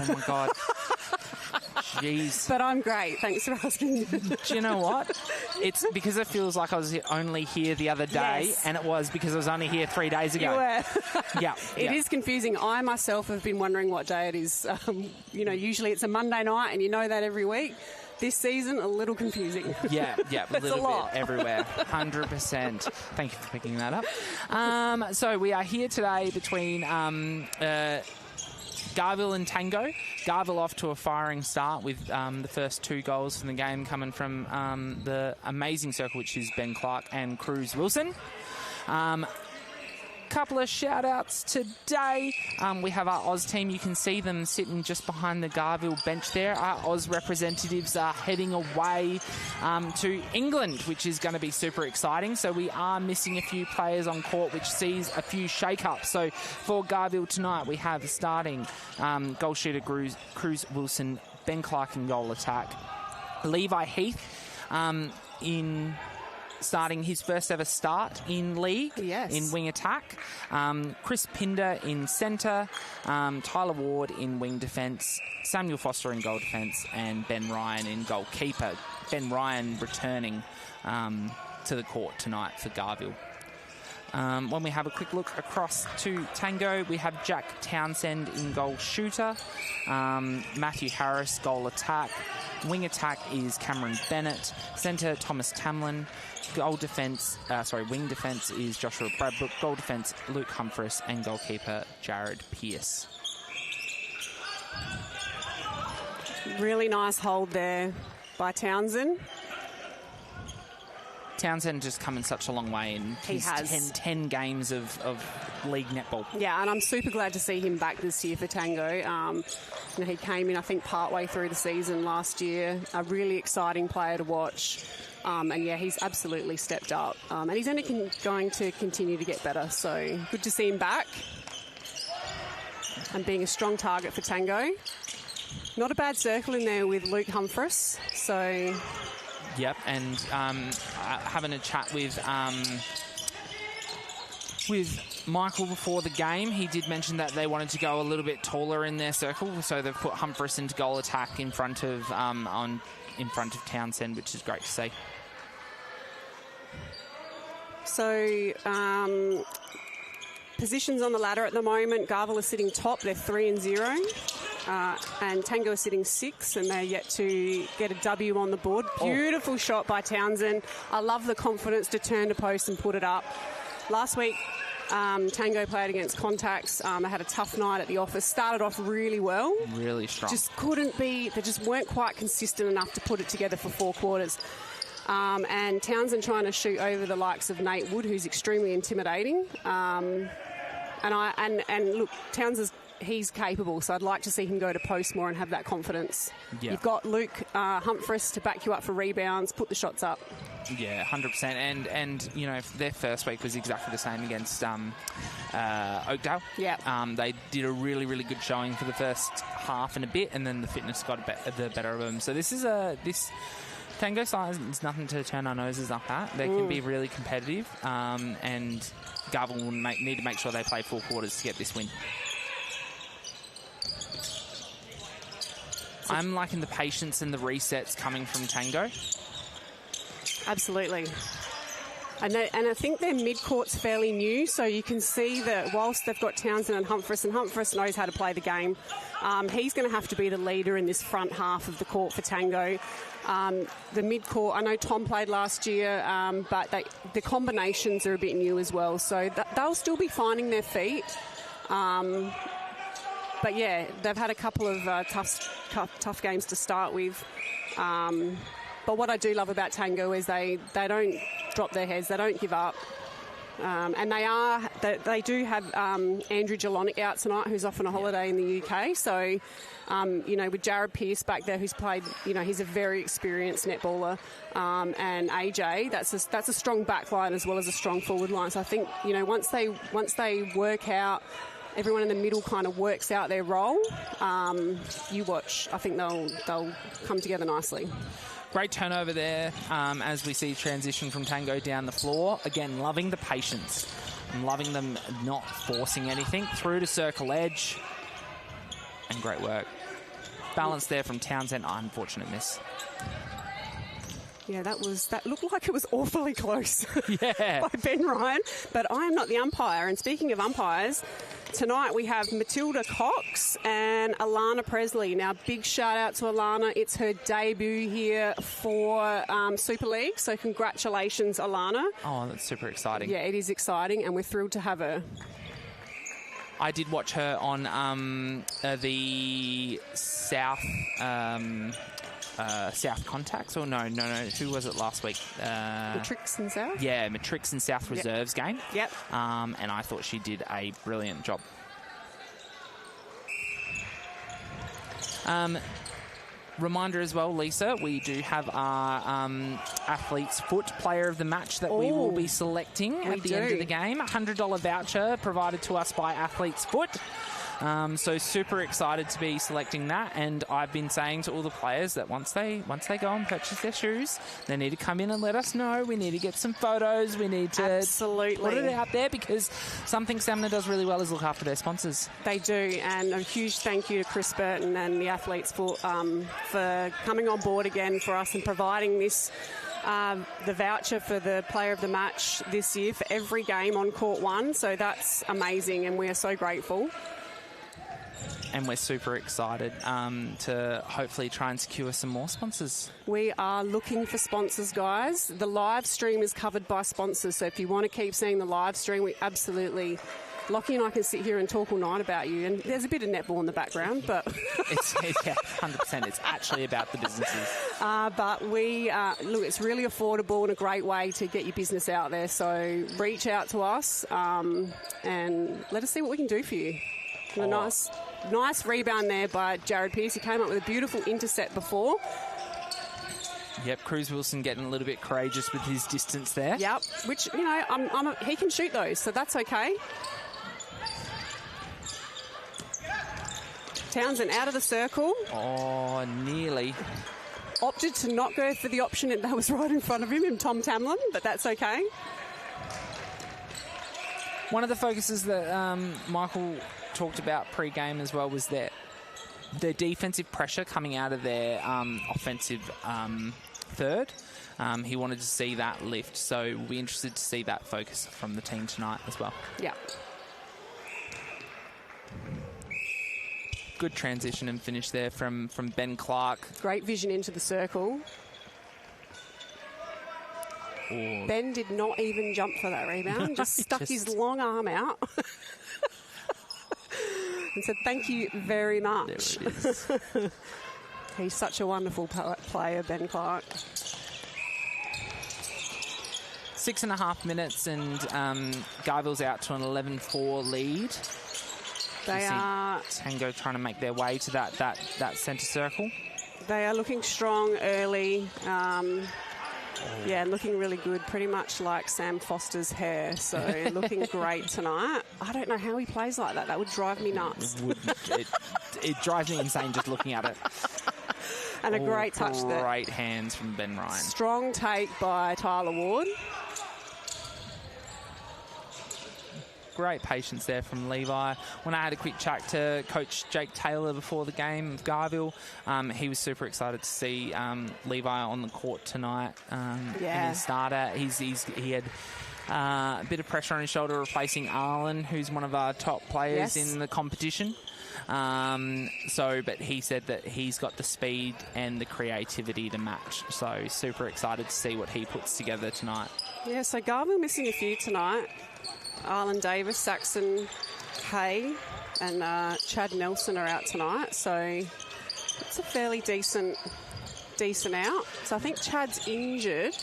Oh, my God. Jeez. But I'm great. Thanks for asking. Do you know what? It's because it feels like I was only here the other day, Yes. and it was because I was only here 3 days ago. You were. Yeah. It is confusing. I myself have been wondering what day it is. Usually it's a Monday night, and you know that every week. This season, a little confusing. Yeah, a little lot. bit everywhere. 100%. Thank you for picking that up. So we are here today between Garville and Tango. Garville off to a firing start with the first 2 goals from the game coming from the amazing circle, which is Ben Clark and Cruz Wilson. Couple of shout outs today. We have our Oz team. You can see them sitting just behind the Garville bench there. Our Oz representatives are heading away to England, which is going to be super exciting. So we are missing a few players on court, which sees a few shake-ups. So for Garville tonight, we have starting goal shooter Cruz Wilson, Ben Clark in goal attack, Levi Heath in starting his first ever start in league, in wing attack. Chris Pinder in centre, Tyler Ward in wing defence, Samuel Foster in goal defence, and Ben Ryan in goalkeeper. Ben Ryan returning to the court tonight for Garville. When we have a quick look across to Tango, we have Jack Townsend in goal shooter, Matthew Harris goal attack, wing attack is Cameron Bennett, centre Thomas Tamlin, wing defence is Joshua Bradbrook, goal defence Luke Humphreys, and goalkeeper Jared Pearce. Really nice hold there by Townsend. Townsend just come in such a long way in his 10 games of league netball. Yeah, and I'm super glad to see him back this year for Tango. He came in, I think, partway through the season last year. A really exciting player to watch. He's absolutely stepped up. And he's only going to continue to get better. So good to see him back and being a strong target for Tango. Not a bad circle in there with Luke Humphreys. So... Yep, and having a chat with Michael before the game, he did mention that they wanted to go a little bit taller in their circle, so they've put Humphreys into goal attack in front of Townsend, which is great to see. So positions on the ladder at the moment: Garville is sitting top; they're 3-0. And Tango is sitting 6, and they're yet to get a W on the board. Beautiful shot by Townsend. I love the confidence to turn to post and put it up. Last week, Tango played against Contacts. They had a tough night at the office. Started off really well. Really strong. They just weren't quite consistent enough to put it together for 4 quarters. And Townsend trying to shoot over the likes of Nate Wood, who's extremely intimidating. And look, he's capable, so I'd like to see him go to post more and have that confidence. Yeah. You've got Luke Humphreys to back you up for rebounds, put the shots up. Yeah, 100%. And their first week was exactly the same against Oakdale. Yeah. They did a really, really good showing for the first half and a bit, and then the fitness got the better of them. So this Tango side is nothing to turn our noses up at. They can be really competitive, and Garville will need to make sure they play 4 quarters to get this win. I'm liking the patience and the resets coming from Tango. Absolutely. And I think their mid-court's fairly new, so you can see that whilst they've got Townsend and Humphreys knows how to play the game, he's going to have to be the leader in this front half of the court for Tango. The mid-court, I know Tom played last year, but the combinations are a bit new as well, so they'll still be finding their feet. But yeah, they've had a couple of tough games to start with. But what I do love about Tango is they don't drop their heads, they don't give up. And they do have Andrew Jelonic out tonight, who's off on a holiday in the UK. So, with Jared Pearce back there, who's played, he's a very experienced netballer. And AJ, that's a strong back line as well as a strong forward line. So I think, once they work out, everyone in the middle kind of works out their role. You watch. I think they'll come together nicely. Great turnover there as we see transition from Tango down the floor. Again, loving the patience. I'm loving them not forcing anything. Through to circle edge. and great work. Balance there from Townsend. Oh, unfortunate miss. Yeah, that looked like it was awfully close. Yeah. By Ben Ryan. But I am not the umpire. And speaking of umpires, tonight we have Matilda Cox and Alana Presley. Now, big shout out to Alana. It's her debut here for Super League. So congratulations, Alana. Oh, that's super exciting. Yeah, it is exciting, and we're thrilled to have her. I did watch her on the South South Contacts, or no. Who was it last week? Matrix and South? Yeah, Matrix and South Reserves game. Yep. And I thought she did a brilliant job. Reminder as well, Lisa, we do have our Athlete's Foot Player of the Match that we will be selecting at the end of the game. A $100 voucher provided to us by Athlete's Foot. So super excited to be selecting that, and I've been saying to all the players that once they go and purchase their shoes, they need to come in and let us know. We need to get some photos. We need to put it out there, because something SAMMNA does really well is look after their sponsors. They do, and a huge thank you to Chris Burton and the Athletes for coming on board again for us and providing this the voucher for the Player of the Match this year for every game on Court 1. So that's amazing, and we are so grateful. And we're super excited to hopefully try and secure some more sponsors. We are looking for sponsors, guys. The live stream is covered by sponsors, so if you want to keep seeing the live stream, we absolutely... Lockie and I can sit here and talk all night about you, and there's a bit of netball in the background, but... it's 100%. It's actually about the businesses. But we... look, it's really affordable and a great way to get your business out there, so reach out to us and let us see what we can do for you. A nice rebound there by Jared Pearce. He came up with a beautiful intercept before. Yep, Cruz Wilson getting a little bit courageous with his distance there. Yep, which, you know, he can shoot those, so that's okay. Townsend out of the circle. Oh, nearly. Opted to not go for the option that was right in front of him, and Tom Tamlin, but that's okay. One of the focuses that Michael talked about pre-game as well was their defensive pressure coming out of their offensive third. He wanted to see that lift, so we'll be interested to see that focus from the team tonight as well. Yeah. Good transition and finish there from Ben Clark. Great vision into the circle. Oh. Ben did not even jump for that rebound, just stuck his long arm out and said, thank you very much. There it is. He's such a wonderful player, Ben Clark. 6.5 minutes, and Garville's out to an 11-4 lead. They are... Tango trying to make their way to that centre circle. They are looking strong early. Yeah, looking really good, pretty much like Sam Foster's hair. So looking great tonight. I don't know how he plays like that. That would drive me nuts. It drives me insane just looking at it. And a great touch there. Great hands from Ben Ryan. Strong take by Tyler Ward. Great patience there from Levi. When I had a quick chat to Coach Jake Taylor before the game of Garville, he was super excited to see Levi on the court tonight. In his starter, he had a bit of pressure on his shoulder replacing Arlen, who's one of our top players in the competition. But he said that he's got the speed and the creativity to match. So super excited to see what he puts together tonight. Yeah, so Garville missing a few tonight. Arlen Davis, Saxon Hay and Chad Nelson are out tonight, so it's a fairly decent out. So I think Chad's injured.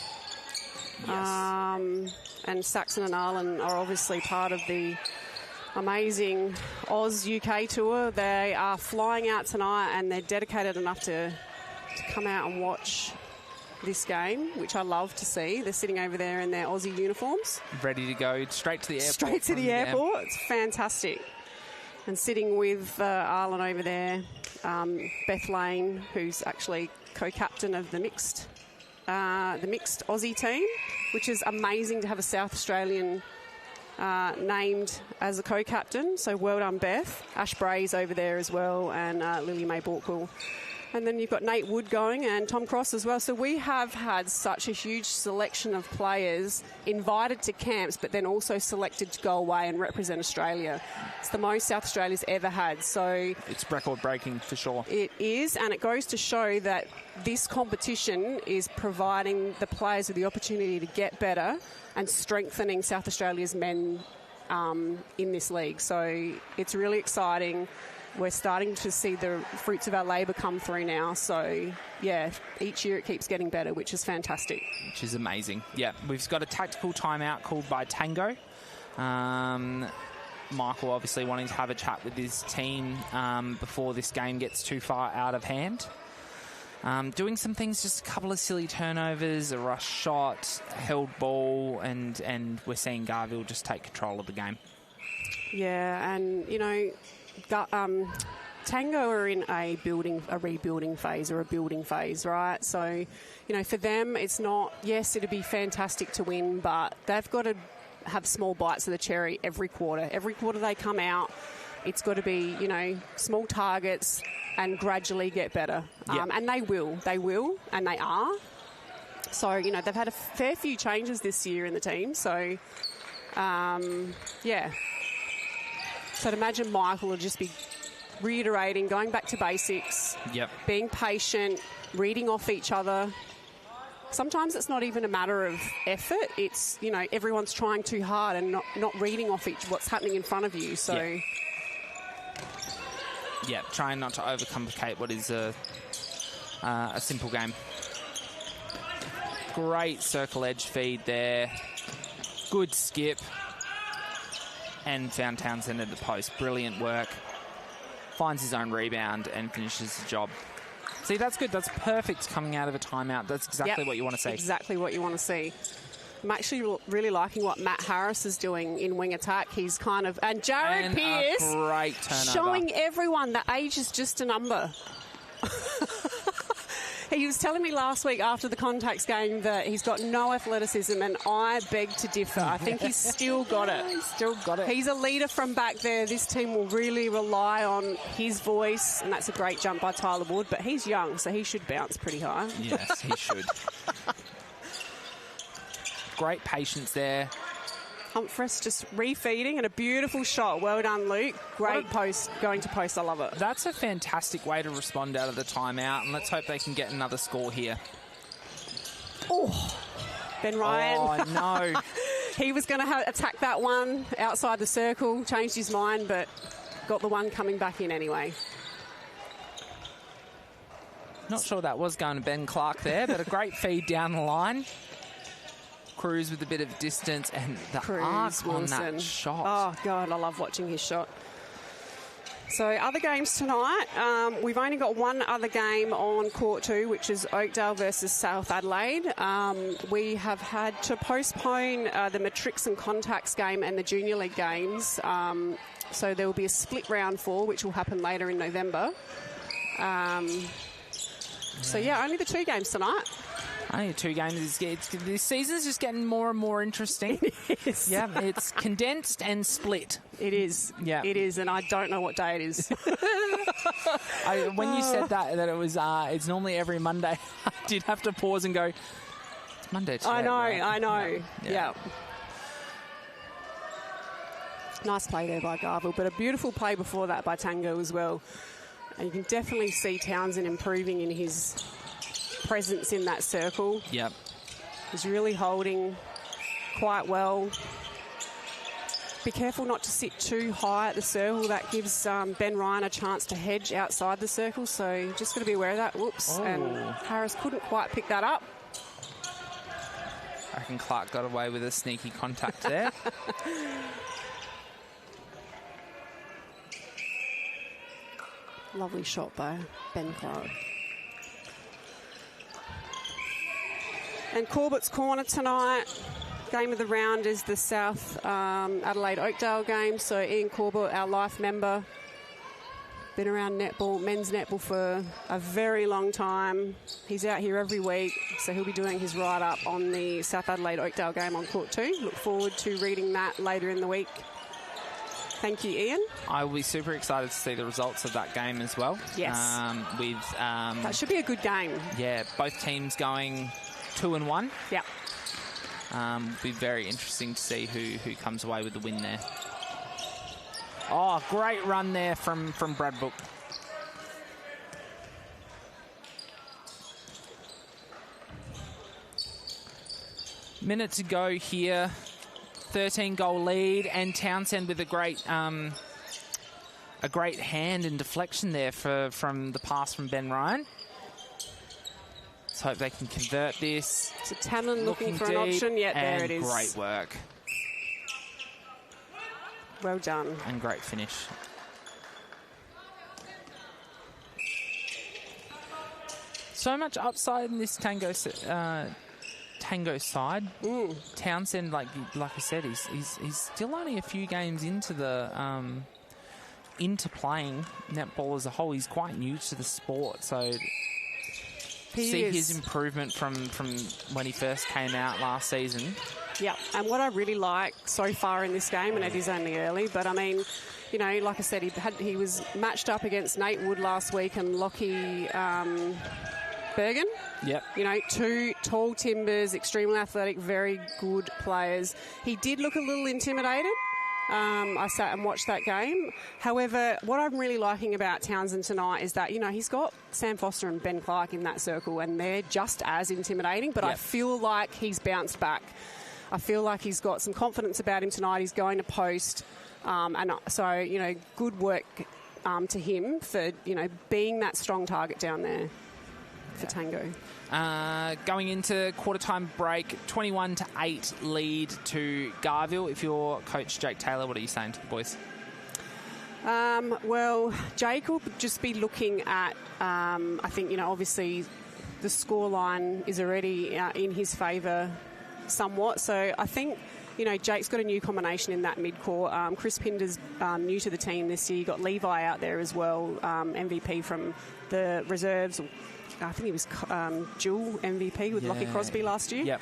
Yes. And Saxon and Arlen are obviously part of the amazing Oz UK tour. They are flying out tonight, and they're dedicated enough to come out and watch this game, which I love to see. They're sitting over there in their Aussie uniforms. Ready to go straight to the airport. Straight to the airport. It's fantastic. And sitting with Arlen over there, Beth Lane, who's actually co-captain of the mixed Aussie team, which is amazing to have a South Australian named as a co-captain. So well done, Beth. Ash Bray's over there as well, and Lily Mae Borkwill. And then you've got Nate Wood going and Tom Cross as well. So we have had such a huge selection of players invited to camps, but then also selected to go away and represent Australia. It's the most South Australia's ever had. So it's record-breaking for sure. It is, and it goes to show that this competition is providing the players with the opportunity to get better and strengthening South Australia's men in this league. So it's really exciting. We're starting to see the fruits of our labour come through now. So, yeah, each year it keeps getting better, which is fantastic. Which is amazing. Yeah, we've got a tactical timeout called by Tango. Michael obviously wanting to have a chat with his team before this game gets too far out of hand. Doing some things, just a couple of silly turnovers, a rush shot, held ball, and we're seeing Garville just take control of the game. Yeah, and, you know, Tango are in a rebuilding phase or a building phase, right? So, you know, for them, it's not, yes, it'd be fantastic to win, but they've got to have small bites of the cherry every quarter. Every quarter they come out, it's got to be, you know, small targets and gradually get better. Yep. And they will, and they are. So, you know, they've had a fair few changes this year in the team. So, yeah. So I'd imagine Michael will just be reiterating, going back to basics, being patient, reading off each other. Sometimes it's not even a matter of effort. It's, you know, everyone's trying too hard and not reading off what's happening in front of you. So, yeah, trying not to overcomplicate what is a simple game. Great circle edge feed there. Good skip. And found Townsend at the post. Brilliant work. Finds his own rebound and finishes the job. See, that's good. That's perfect coming out of a timeout. That's exactly what you want to see. Exactly what you want to see. I'm actually really liking what Matt Harris is doing in wing attack. He's kind of... And Jared Pearce a great turnover. Showing everyone that age is just a number. He was telling me last week after the Contacts game that he's got no athleticism, and I beg to differ. I think he's still got it. He's still got it. He's a leader from back there. This team will really rely on his voice, and that's a great jump by Tyler Wood, but he's young, so he should bounce pretty high. Yes, he should. Great patience there. Humphreys just refeeding and a beautiful shot. Well done, Luke. Great post, going to post. I love it. That's a fantastic way to respond out of the timeout, and let's hope they can get another score here. Oh, Ben Ryan. Oh, no. He was going to attack that one outside the circle, changed his mind, but got the one coming back in anyway. Not sure that was going to Ben Clark there, but a great feed down the line. Cruz with a bit of distance, and the arc on that shot. Oh, God, I love watching his shot. So other games tonight, we've only got one other game on court 2, which is Oakdale versus South Adelaide. We have had to postpone the Matrix and Contacts game and the Junior League games. So there will be a split round 4, which will happen later in November. So, yeah, only the 2 games tonight. Only 2 games. This season's just getting more and more interesting. It is. Yeah, it's condensed and split. It is. Yeah, it is, and I don't know what day it is. When you said that it was, it's normally every Monday, I did have to pause and go, it's Monday today. I know. Yeah. Nice play there by Garville, but a beautiful play before that by Tango as well. And you can definitely see Townsend improving in his presence in that circle. Yep. He's really holding quite well. Be careful not to sit too high at the circle. That gives Ben Ryan a chance to hedge outside the circle, so just got to be aware of that. Whoops. Oh. And Harris couldn't quite pick that up. I reckon Clark got away with a sneaky contact there. Lovely shot by Ben Clark. And Corbett's Corner tonight. Game of the round is the South Adelaide Oakdale game. So Ian Corbett, our life member, been around netball, men's netball for a very long time. He's out here every week, so he'll be doing his write-up on the South Adelaide Oakdale game on Court 2. Look forward to reading that later in the week. Thank you, Ian. I will be super excited to see the results of that game as well. Yes. That should be a good game. Yeah, both teams going 2-1. Yeah. Be very interesting to see who comes away with the win there. Oh, great run there from Bradbrook. Minute to go here. 13-goal lead, and Townsend with a great hand and deflection there from the pass from Ben Ryan. Let's hope they can convert this. So Tannen looking for an option. Yeah, there it is. Great work. Well done. And great finish. So much upside in this Tango side. Townsend, like I said, he's still only a few games into the into playing netball as a whole. He's quite new to the sport, so his improvement from when he first came out last season. Yeah, and what I really like so far in this game, and it is only early, but I mean, you know, like I said, he was matched up against Nate Wood last week and Lockie Bergen. Yep. You know, two tall timbers, extremely athletic, very good players. He did look a little intimidated. I sat and watched that game. However, what I'm really liking about Townsend tonight is that, you know, he's got Sam Foster and Ben Clark in that circle, and they're just as intimidating, but I feel like he's bounced back. I feel like he's got some confidence about him tonight. He's going to post. And so, you know, good work to him for, you know, being that strong target down there for Tango. Going into quarter-time break, 21-8 lead to Garville. If you're Coach Jake Taylor, what are you saying to the boys? Well, Jake will just be looking at, I think, you know, obviously the scoreline is already in his favour somewhat. So I think, you know, Jake's got a new combination in that mid-court. Chris Pinder's new to the team this year. You got Levi out there as well, MVP from the reserves. I think he was dual MVP with Lockie Crosby last year. Yep.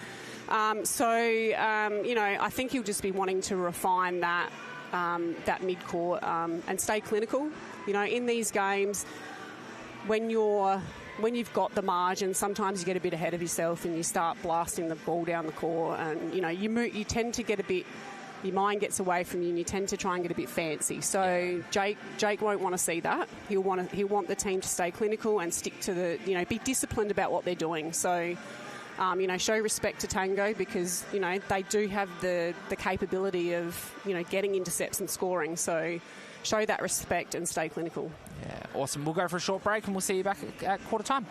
You know, I think he'll just be wanting to refine that mid-court and stay clinical. You know, in these games, when you've got the margin, sometimes you get a bit ahead of yourself and you start blasting the ball down the court, and you know you tend to get a bit. Your mind gets away from you, and you tend to try and get a bit fancy. So Jake won't want to see that. He'll want the team to stay clinical and stick to the, you know, be disciplined about what they're doing. So, you know, show respect to Tango, because, you know, they do have the capability of, you know, getting intercepts and scoring. So show that respect and stay clinical. Yeah, awesome. We'll go for a short break and we'll see you back at quarter time.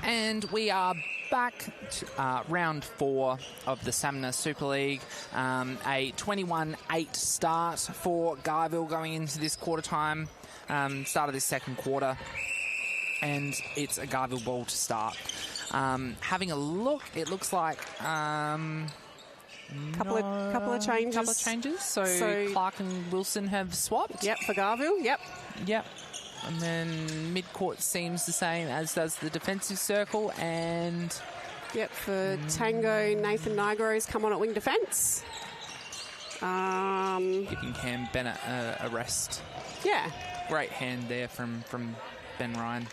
And we are back to round 4 of the SAMMNA Super League. A 21-8 start for Garville going into this quarter time, start of this second quarter. And it's a Garville ball to start. Having a look, it looks like Couple of changes. So Clark and Wilson have swapped. Yep, for Garville. Yep. And then mid-court seems the same, as does the defensive circle. And yep, for Tango, Nathan Nigro's come on at wing defence. Giving Cam Bennett a rest. Yeah. Great hand there from Ben Ryan.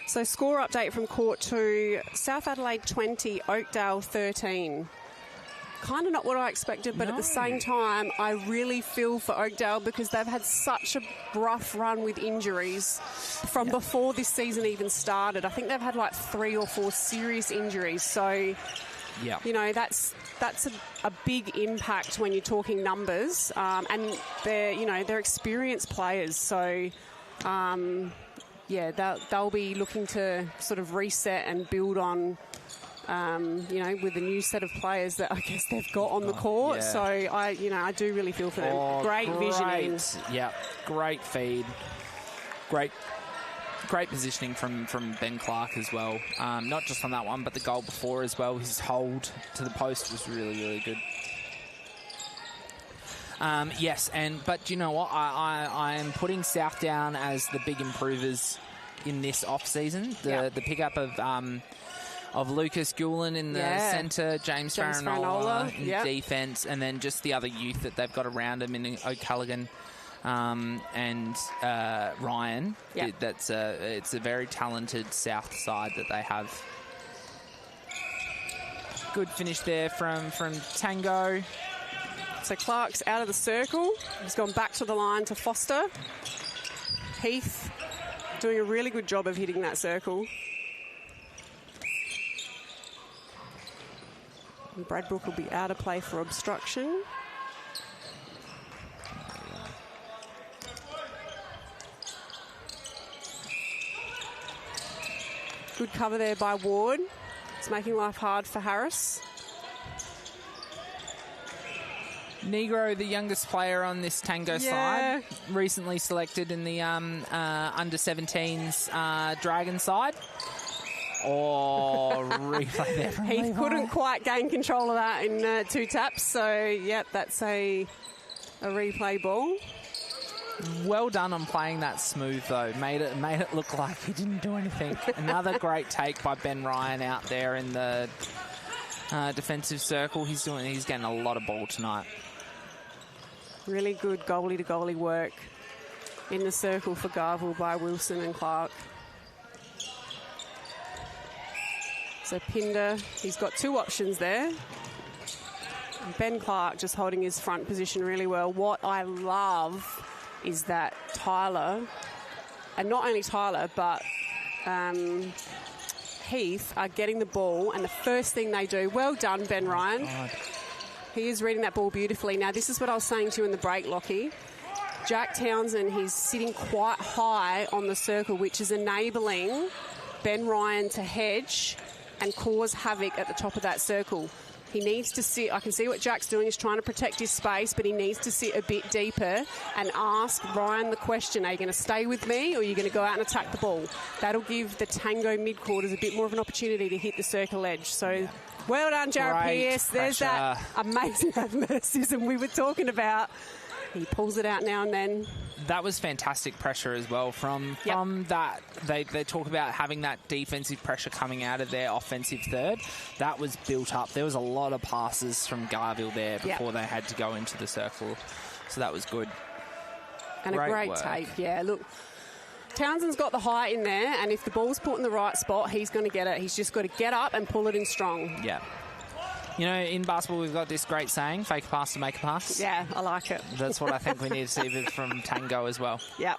So score update from court 2, South Adelaide 20, Oakdale 13. Kind of not what I expected, but at the same time, I really feel for Oakdale because they've had such a rough run with injuries from before this season even started. I think they've had like 3 or 4 serious injuries. So, you know, that's a big impact when you're talking numbers. And they're experienced players. So, they'll be looking to sort of reset and build on, with the new set of players that I guess they've got on the court. Yeah. So I do really feel for them. Great visioning. Yeah, great feed. Great positioning from Ben Clark as well. Not just on that one, but the goal before as well. His hold to the post was really, really good. But you know what? I am putting South down as the big improvers in this off season. The pickup of Lucas Gulen in the centre, James Farinola in defence, and then just the other youth that they've got around him in O'Callaghan and Ryan. Yep. It's a very talented South side that they have. Good finish there from Tango. So Clark's out of the circle. He's gone back to the line to Foster. Heath doing a really good job of hitting that circle. And Bradbrook will be out of play for obstruction. Good cover there by Ward. It's making life hard for Harris. Negro, the youngest player on this Tango side, recently selected in the under-17s Dragon side. Replay there from He Levi. couldn't quite gain control of that in 2 taps. So, that's a replay ball. Well done on playing that smooth, though. Made it look like he didn't do anything. Another great take by Ben Ryan out there in the defensive circle. He's getting a lot of ball tonight. Really good goalie-to-goalie work in the circle for Garville by Wilson and Clark. So Pinder, he's got 2 options there. And Ben Clark just holding his front position really well. What I love is that Tyler, and not only Tyler, but Heath are getting the ball, and the first thing they do, well done, Ben Ryan. God. He is reading that ball beautifully. Now, this is what I was saying to you in the break, Lockie. Jack Townsend, he's sitting quite high on the circle, which is enabling Ben Ryan to hedge and cause havoc at the top of that circle. He needs to sit. I can see what Jack's doing. He's trying to protect his space, but he needs to sit a bit deeper and ask Ryan the question, are you going to stay with me or are you going to go out and attack the ball? That'll give the Tango mid-quarters a bit more of an opportunity to hit the circle edge. So well done, Jared Pearce. There's that amazing athleticism we were talking about. He pulls it out now and then. That was fantastic pressure as well from that. They talk about having that defensive pressure coming out of their offensive third. That was built up. There was a lot of passes from Garville there before they had to go into the circle. So that was good. And a great take. Yeah, look, Townsend's got the height in there, and if the ball's put in the right spot, he's going to get it. He's just got to get up and pull it in strong. Yeah. You know, in basketball, we've got this great saying, fake a pass to make a pass. Yeah, I like it. That's what I think we need to see from Tango as well. Yep.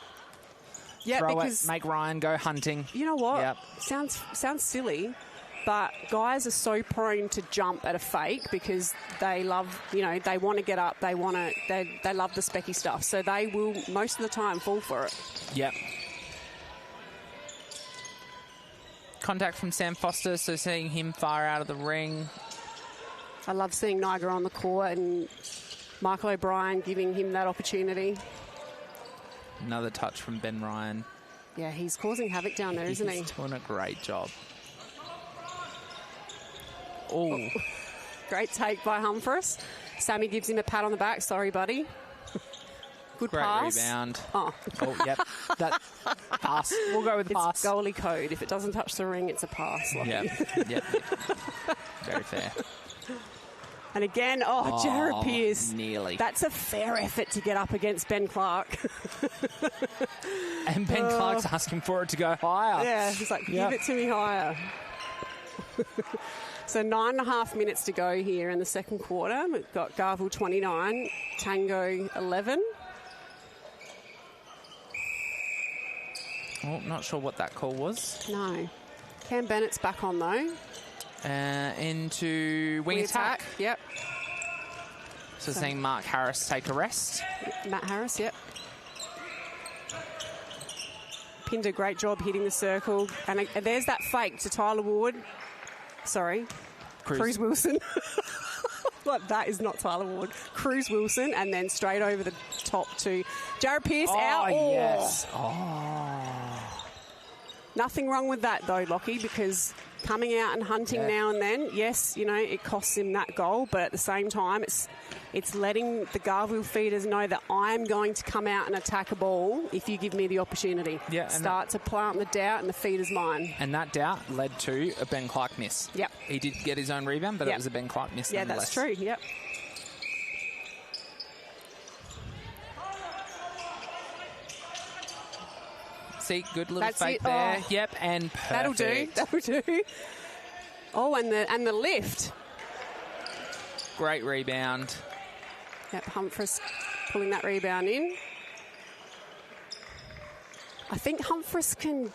Yeah, because make Ryan go hunting. You know what? Yep. Sounds silly, but guys are so prone to jump at a fake because they love, they want to get up, they love the specky stuff, so they will most of the time fall for it. Yep. Contact from Sam Foster, so seeing him fire out of the ring. I love seeing Niagara on the court and Michael O'Brien giving him that opportunity. Another touch from Ben Ryan. Yeah, he's causing havoc down there, isn't he? He's doing a great job. Oh. Great take by Humphries. Sammy gives him a pat on the back. Sorry, buddy. Good Great pass. rebound. Oh, yep. That pass. We'll go with the pass. It's goalie code. If it doesn't touch the ring, it's a pass. Yep. Very fair. And again, Jared Pearce. Nearly. That's a fair effort to get up against Ben Clark. And Ben Clark's asking for it to go higher. Yeah, he's like, give it to me higher. So 9.5 minutes to go here in the second quarter. We've got Garville 29, Tango 11. Oh, not sure what that call was. No. Cam Bennett's back on, though. Into wing attack. Yep. So seeing Mark Harris take a rest. Matt Harris, yep. Pinned a great job hitting the circle. And there's that fake to Tyler Ward. Sorry. Cruz Wilson. Like, that is not Tyler Ward. Cruz Wilson, and then straight over the top to Jared Pearce out. Yes. Nothing wrong with that, though, Lockie, because coming out and hunting now and then, yes, it costs him that goal, but at the same time, it's letting the Garville feeders know that I'm going to come out and attack a ball if you give me the opportunity. Yeah, Start to plant the doubt, and the feeder's mine. And that doubt led to a Ben Clark miss. Yep. He did get his own rebound, but it was a Ben Clark miss nonetheless. That's true, yep. See, good little fake there. Oh. Yep, and perfect. That'll do. Oh, and the lift. Great rebound. Yep, Humphries pulling that rebound in. I think Humphries can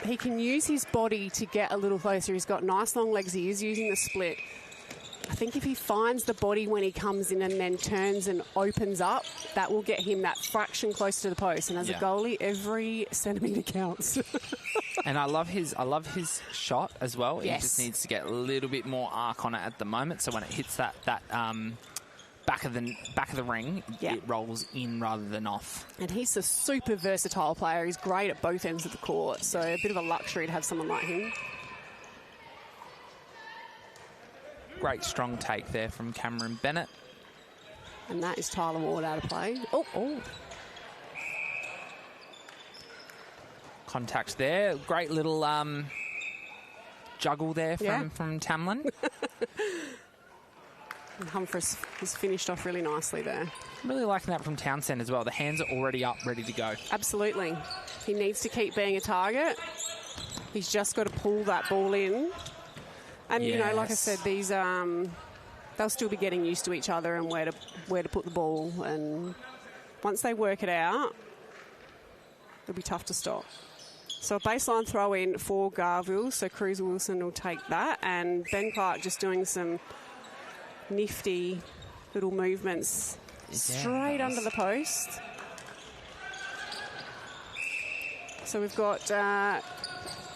he can use his body to get a little closer. He's got nice long legs. He is using the split. I think if he finds the body when he comes in and then turns and opens up, that will get him that fraction closer to the post. And as a goalie, every centimetre counts. And I love his shot as well. Yes. He just needs to get a little bit more arc on it at the moment. So when it hits that back of the ring, it rolls in rather than off. And he's a super versatile player. He's great at both ends of the court. So a bit of a luxury to have someone like him. Great strong take there from Cameron Bennett. And that is Tyler Ward out of play. Oh. Contact there. Great little juggle there from Tamlin. And Humphries has finished off really nicely there. I'm really liking that from Townsend as well. The hands are already up, ready to go. Absolutely. He needs to keep being a target. He's just got to pull that ball in. And, like I said, these they'll still be getting used to each other and where to put the ball. And once they work it out, it'll be tough to stop. So a baseline throw in for Garville. So Cruz Wilson will take that. And Ben Clark just doing some nifty little movements straight under the post. So we've got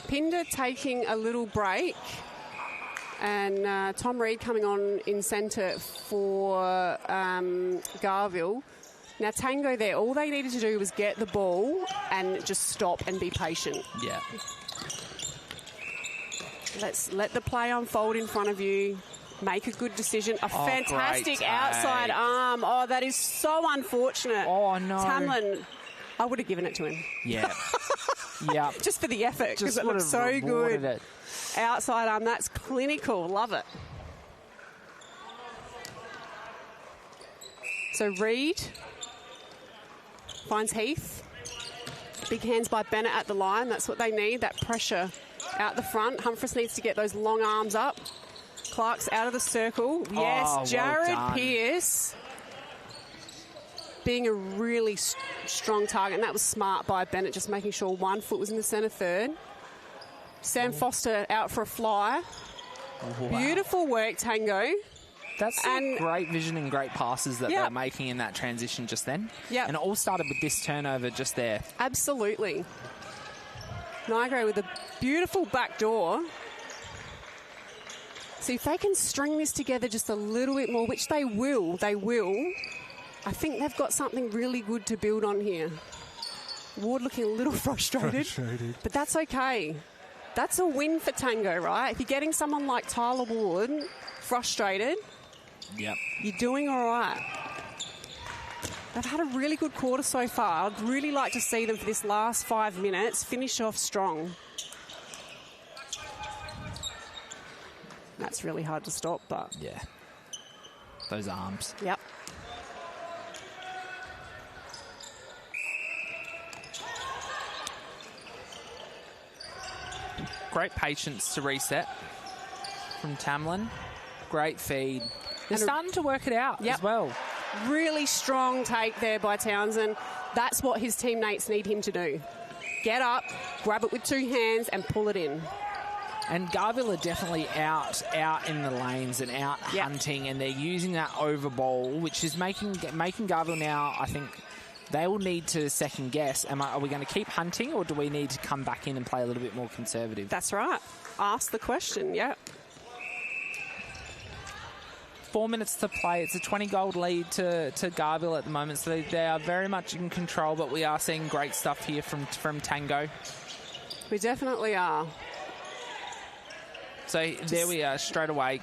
Pinder taking a little break. And Tom Reed coming on in centre for Garville. Now, Tango there, all they needed to do was get the ball and just stop and be patient. Yeah. Let's let the play unfold in front of you. Make a good decision. A fantastic outside arm. Oh, that is so unfortunate. Oh, no. Tamlin, I would have given it to him. Yeah. Yeah. Just for the effort, because it looks so good. It. Outside arm, that's clinical. Love it. So Reed finds Heath. Big hands by Bennett at the line. That's what they need, that pressure out the front. Humphries needs to get those long arms up. Clark's out of the circle. Yes, Jared Pearce being a really strong target. And that was smart by Bennett, just making sure one foot was in the centre third. Sam Foster out for a fly. Wow. Beautiful work, Tango. That's great vision and great passes that they're making in that transition just then. Yeah. And it all started with this turnover just there. Absolutely. Nigro with a beautiful back door. See, if they can string this together just a little bit more, which they will, I think they've got something really good to build on here. Ward looking a little frustrated. But that's okay. That's a win for Tango, right? If you're getting someone like Tyler Ward frustrated, yep, you're doing all right. They've had a really good quarter so far. I'd really like to see them for this last 5 minutes finish off strong. That's really hard to stop, but... Yeah. Those arms. Yep. Great patience to reset from Tamlin. Great feed. They're starting to work it out as well. Really strong take there by Townsend. That's what his teammates need him to do. Get up, grab it with 2 hands and pull it in. And Garville are definitely out in the lanes and out hunting, and they're using that over ball, which is making Garville now, I think, they will need to second guess. Are we going to keep hunting, or do we need to come back in and play a little bit more conservative? That's right. Ask the question, yeah. 4 minutes to play. It's a 20-goal lead to Garville at the moment, so they are very much in control, but we are seeing great stuff here from Tango. We definitely are. So there we are, straight away,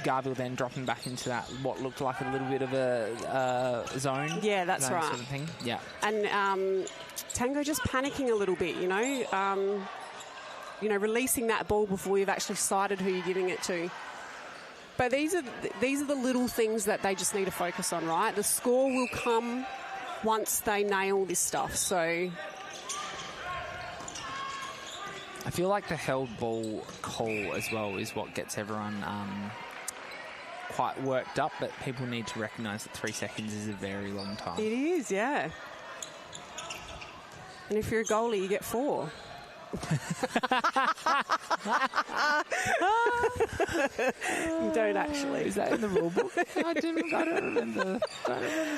Garville then dropping back into that, what looked like a little bit of a zone. Yeah, that's zone right. Sort of thing. Yeah. And Tango just panicking a little bit, you know, releasing that ball before you've actually decided who you're giving it to. But these are the little things that they just need to focus on, right? The score will come once they nail this stuff, so... I feel like the held ball call as well is what gets everyone quite worked up, but people need to recognise that 3 seconds is a very long time. It is, yeah. And if you're a goalie, you get 4. You don't actually. Is that in the rule book? I don't remember.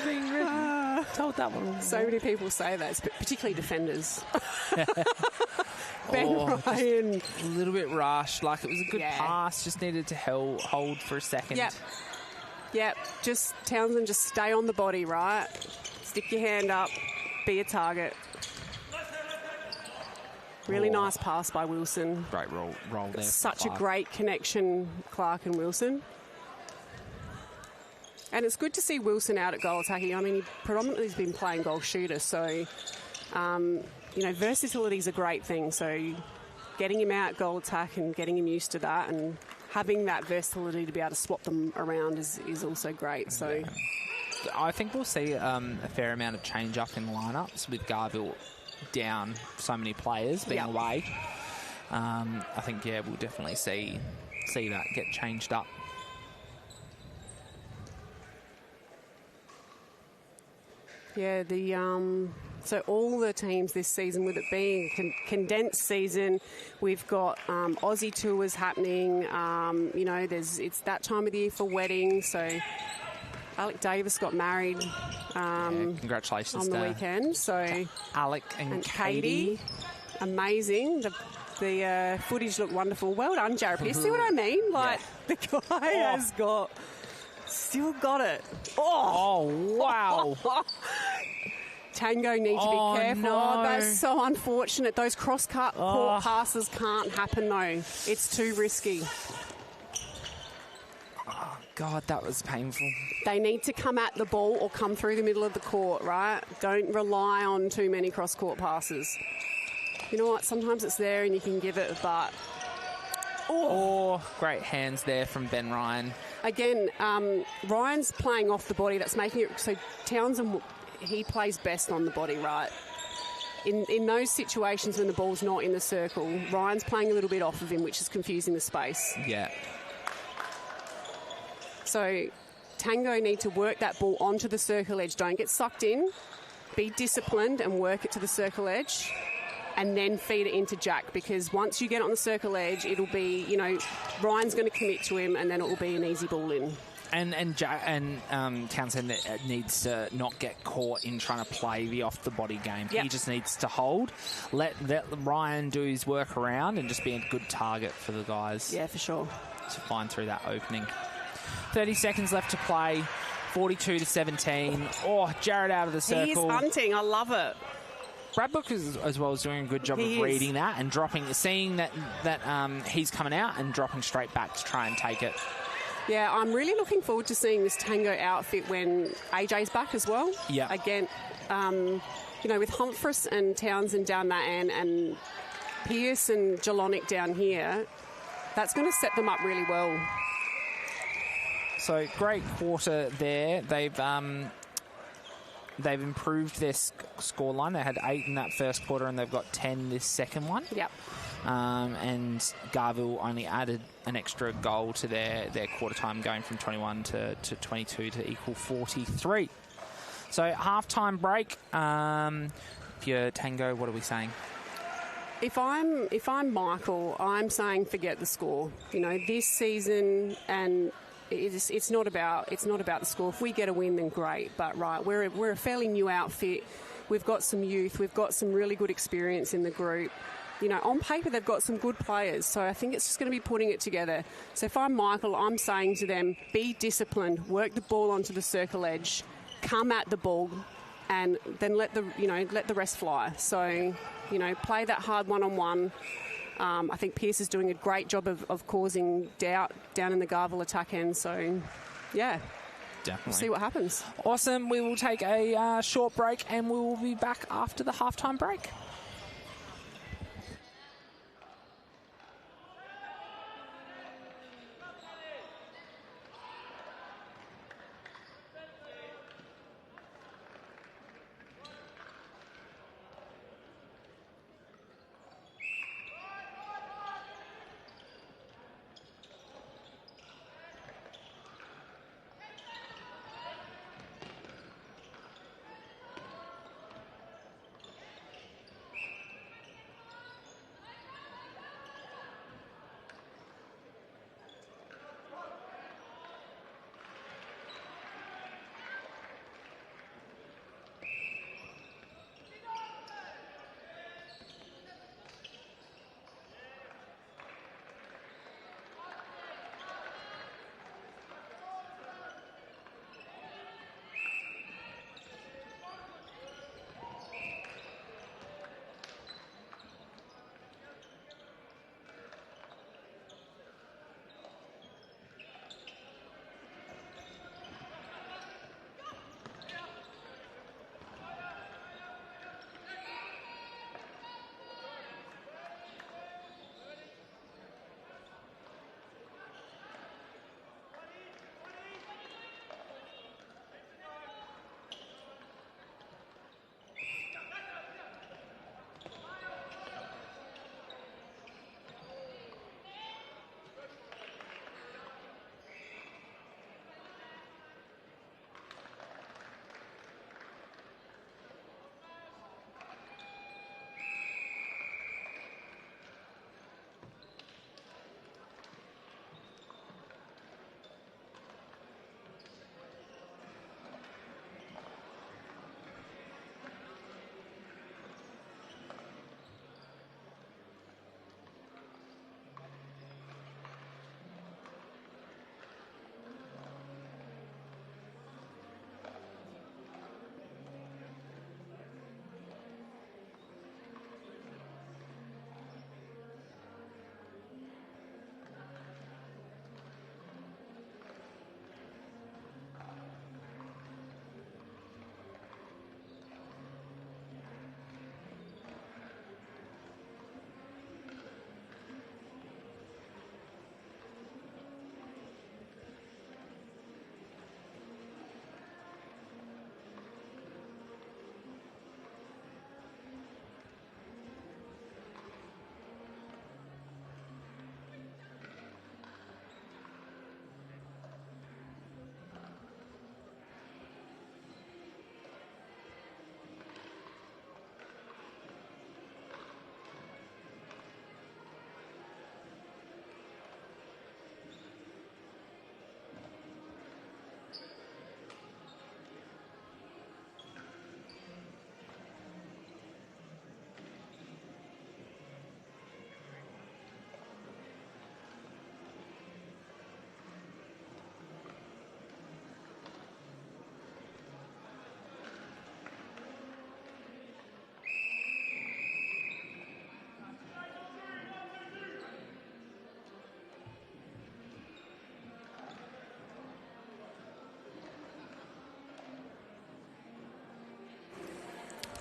Being written. Told that one. So many people say that, particularly defenders. Ben Ryan. A little bit rushed. Like, it was a good pass. Just needed to hold for a second. Yep. Just, Townsend, just stay on the body, right? Stick your hand up. Be a target. Really nice pass by Wilson. Great roll there. Such a great connection, Clark and Wilson. And it's good to see Wilson out at goal attacking. I mean, he predominantly has been playing goal shooter, so... versatility is a great thing. So getting him out goal attack and getting him used to that and having that versatility to be able to swap them around is also great. So I think we'll see a fair amount of change up in lineups with Garville down so many players being away. I think, we'll definitely see that get changed up. Yeah, so all the teams this season, with it being a condensed season, we've got Aussie tours happening. It's that time of the year for weddings. So Alec Davis got married. Congratulations on the weekend. So Alec and Katie. Amazing. The footage looked wonderful. Well done, Jared Pierce. See what I mean? Like the guy has still got it. Oh wow. Tango need to be careful. No. That's so unfortunate. Those cross-court passes can't happen, though. It's too risky. Oh, God, that was painful. They need to come at the ball or come through the middle of the court, right? Don't rely on too many cross-court passes. You know what? Sometimes it's there and you can give it, but... Great hands there from Ben Ryan. Again, Ryan's playing off the body. That's making it... So Townsend... He plays best on the body, right? In those situations when the ball's not in the circle, Ryan's playing a little bit off of him, which is confusing the space. Yeah. So Tango need to work that ball onto the circle edge. Don't get sucked in. Be disciplined and work it to the circle edge. And then feed it into Jack, because once you get on the circle edge, it'll be, Ryan's going to commit to him and then it will be an easy ball in. And Townsend needs to not get caught in trying to play the off-the-body game. He just needs to hold, let Ryan do his work around and just be a good target for the guys. Yeah, for sure. To find through that opening. 30 seconds left to play, 42-17. Oh, Jared out of the circle. He is hunting. I love it. Bradbrook as well is doing a good job of reading that and seeing that he's coming out and dropping straight back to try and take it. Yeah, I'm really looking forward to seeing this Tango outfit when AJ's back as well. Yeah. Again, with Humphreys and Townsend down that end and Pearce and Jelonic down here, that's going to set them up really well. So great quarter there. They've improved their scoreline. They had 8 in that first quarter, and they've got 10 this second one. Yep. And Garville only added an extra goal to their quarter time, going from 21 to 22 to equal 43. So halftime break. If you're Tango, what are we saying? If I'm Michael, I'm saying forget the score. This season, and it's not about the score. If we get a win, then great. But we're a fairly new outfit. We've got some youth. We've got some really good experience in the group. On paper, they've got some good players. So I think it's just going to be putting it together. So if I'm Michael, I'm saying to them, be disciplined, work the ball onto the circle edge, come at the ball, and then let the rest fly. So, play that hard one-on-one. I think Pearce is doing a great job of causing doubt down in the Garville attack end. So, yeah. Definitely. We'll see what happens. Awesome. We will take a short break, and we will be back after the halftime break.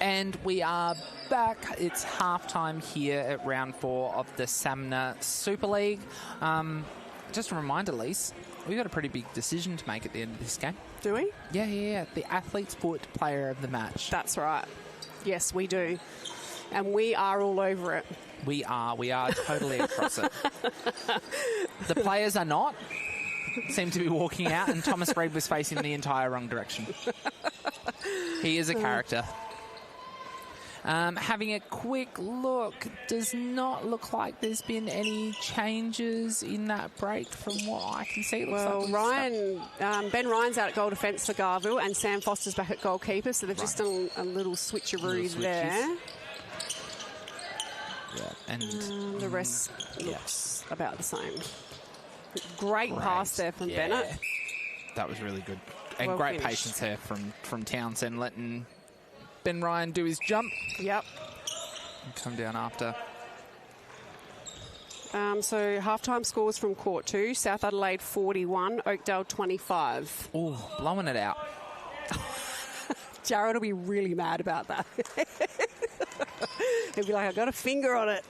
And we are back. It's halftime here at round 4 of the SAMMNA Super League. Just a reminder, Lise, we've got a pretty big decision to make at the end of this game. Do we? Yeah. The athlete's put player of the match. That's right. Yes, we do. And we are all over it. We are totally across it. The players are not. Seem to be walking out, and Thomas Reid was facing the entire wrong direction. He is a character. Having a quick look, does not look like there's been any changes in that break from what I can see. It looks like Ben Ryan's out at goal defence for Garville, and Sam Foster's back at goalkeeper, so they've just done a little switcheroo there. Yeah, and the rest looks about the same. Great pass there from Bennett. That was really good. And Well great finished. patience there from Townsend, letting Ben Ryan do his jump. Yep. And come down after. So halftime scores from Court 2, South Adelaide 41, Oakdale 25. Oh, blowing it out. Jared will be really mad about that. He'll be like, I got a finger on it.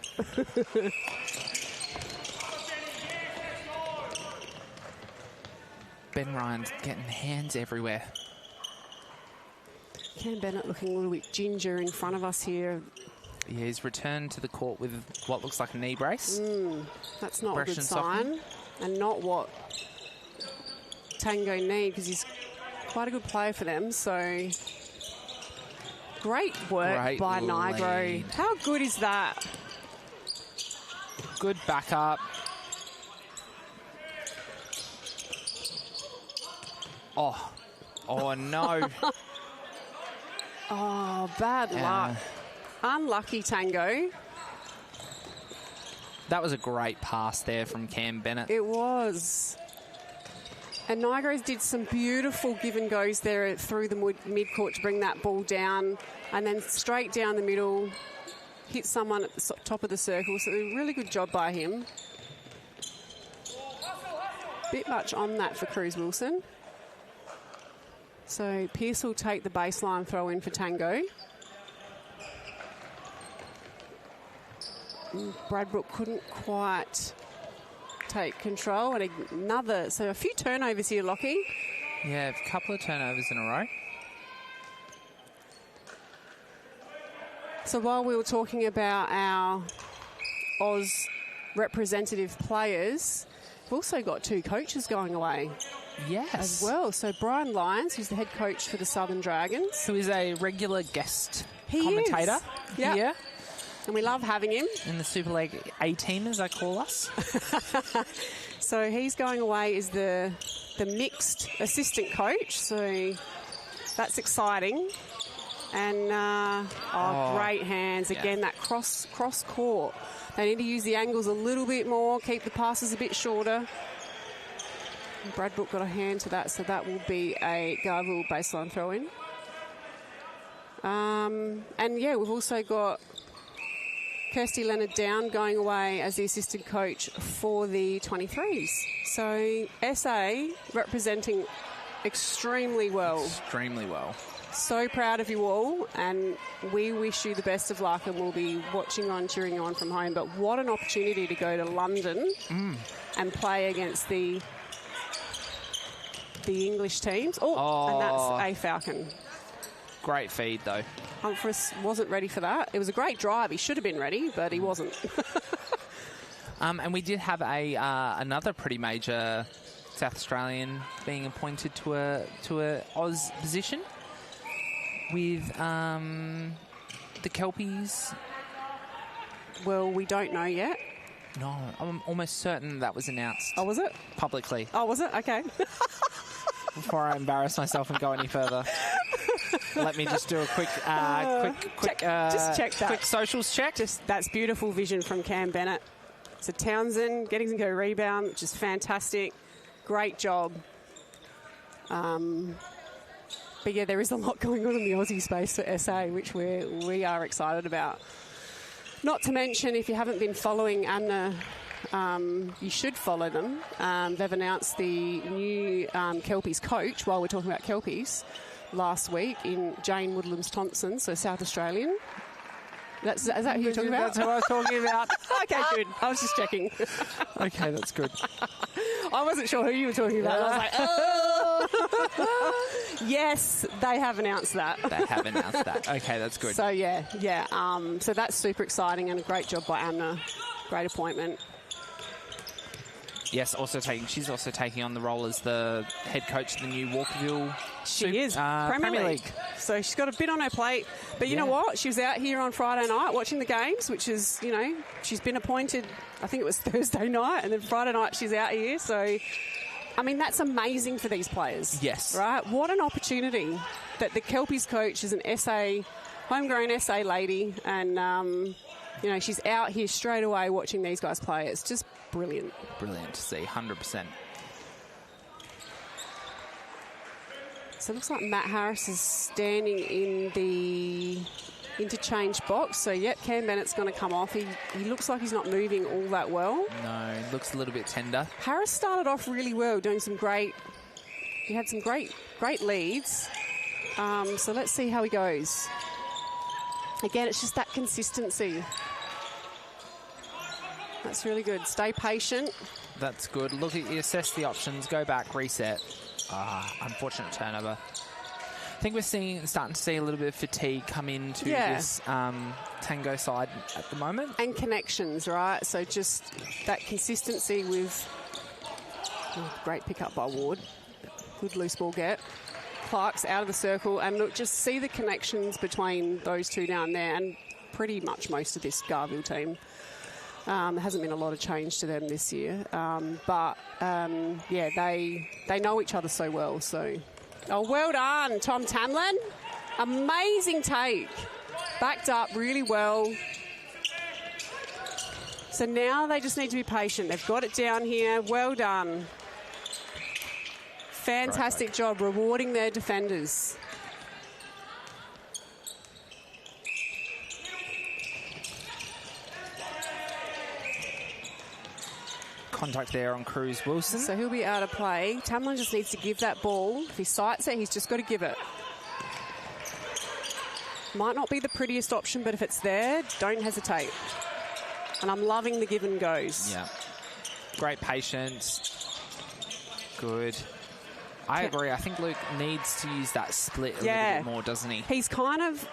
Ben Ryan's getting hands everywhere. Cam Bennett looking a little bit ginger in front of us here. Yeah, he's returned to the court with what looks like a knee brace. That's not a Fresh good and sign. softening. And not what Tango need, because he's quite a good player for them. So great work by Nigro. lead. How good is that? Good backup. Oh no. Oh, bad luck. Unlucky, Tango. That was a great pass there from Cam Bennett. It was. And Nigros did some beautiful give and goes there through the mid-court to bring that ball down, and then straight down the middle, hit someone at the top of the circle. So a really good job by him. Bit much on that for Cruz Wilson. So Pearce will take the baseline throw in for Tango. Bradbrook couldn't quite take control, and so a few turnovers here, Lockie. Yeah, a couple of turnovers in a row. So while we were talking about our Oz representative players, we've also got 2 coaches going away. Yes. As well. So Brian Lyons, who's the head coach for the Southern Dragons. Who is a regular guest He commentator Yep. here And we love having him. in the Super League A-team, as I call us. So he's going away as the mixed assistant coach. So that's exciting. And, great hands. Again, that cross court. They need to use the angles a little bit more, keep the passes a bit shorter. Bradbrook got a hand to that, so that will be a Garville baseline throw-in. We've also got Kirsty Leonard-Down going away as the assistant coach for the 23s. So SA representing extremely well. Extremely well. So proud of you all, and we wish you the best of luck, and we'll be watching on, cheering you on from home. But what an opportunity to go to London and play against the English teams. And that's a Falcon. Great feed, though. Humphreys wasn't ready for that. It was a great drive. He should have been ready, but he wasn't. And we did have another pretty major South Australian being appointed to a Oz position with the Kelpies. Well, we don't know yet. No, I'm almost certain that was announced. Oh, was it? Publicly. Oh, was it? Okay. Before I embarrass myself and go any further, let me just do a quick just check that. Quick socials check. That's beautiful vision from Cam Bennett. So Townsend getting to go rebound, which is fantastic. Great job. But yeah, there is a lot going on in the Aussie space for SA, which we are excited about. Not to mention, if you haven't been following SAMMNA, you should follow them. They've announced the new Kelpies coach, while we're talking about Kelpies, last week in Jane Woodlands-Thompson, so South Australian. Is that who you're talking about? That's who I was talking about. Okay, good. I was just checking. Okay, that's good. I wasn't sure who you were talking about. I was like, oh. Yes, they have announced that. They have announced that. Okay, that's good. So, yeah. So that's super exciting and a great job by SAMMNA. Great appointment. Yes, she's also taking on the role as the head coach of the new Walkerville Premier League. So she's got a bit on her plate. But you know what? She was out here on Friday night watching the games, which is, she's been appointed, I think it was Thursday night, and then Friday night she's out here. So, I mean, that's amazing for these players. Yes. Right? What an opportunity that the Kelpies coach is an homegrown SA lady, and, she's out here straight away watching these guys play. It's just brilliant. Brilliant to see, 100%. So it looks like Matt Harris is standing in the interchange box. So, Cam Bennett's going to come off. He looks like he's not moving all that well. No, he looks a little bit tender. Harris started off really well, he had some great leads. So let's see how he goes. Again, it's just that consistency. That's really good. Stay patient. That's good. Look, you assess the options, go back, reset. Unfortunate turnover. I think we're starting to see a little bit of fatigue come into this Tango side at the moment. And connections, right? So just that consistency with... great pick up by Ward. Good loose ball get. Clark's out of the circle. And look, just see the connections between those two down there and pretty much most of this Garville team. There hasn't been a lot of change to them this year. They know each other so well. So, well done, Tom Tamlin. Amazing take. Backed up really well. So now they just need to be patient. They've got it down here. Well done. Fantastic job rewarding their defenders. Contact there on Cruz Wilson. So he'll be out of play. Tamlin just needs to give that ball. If he sights it, he's just got to give it. Might not be the prettiest option, but if it's there, don't hesitate. And I'm loving the give and goes. Yeah. Great patience. Good. I agree. I think Luke needs to use that split a little bit more, doesn't he? He's kind of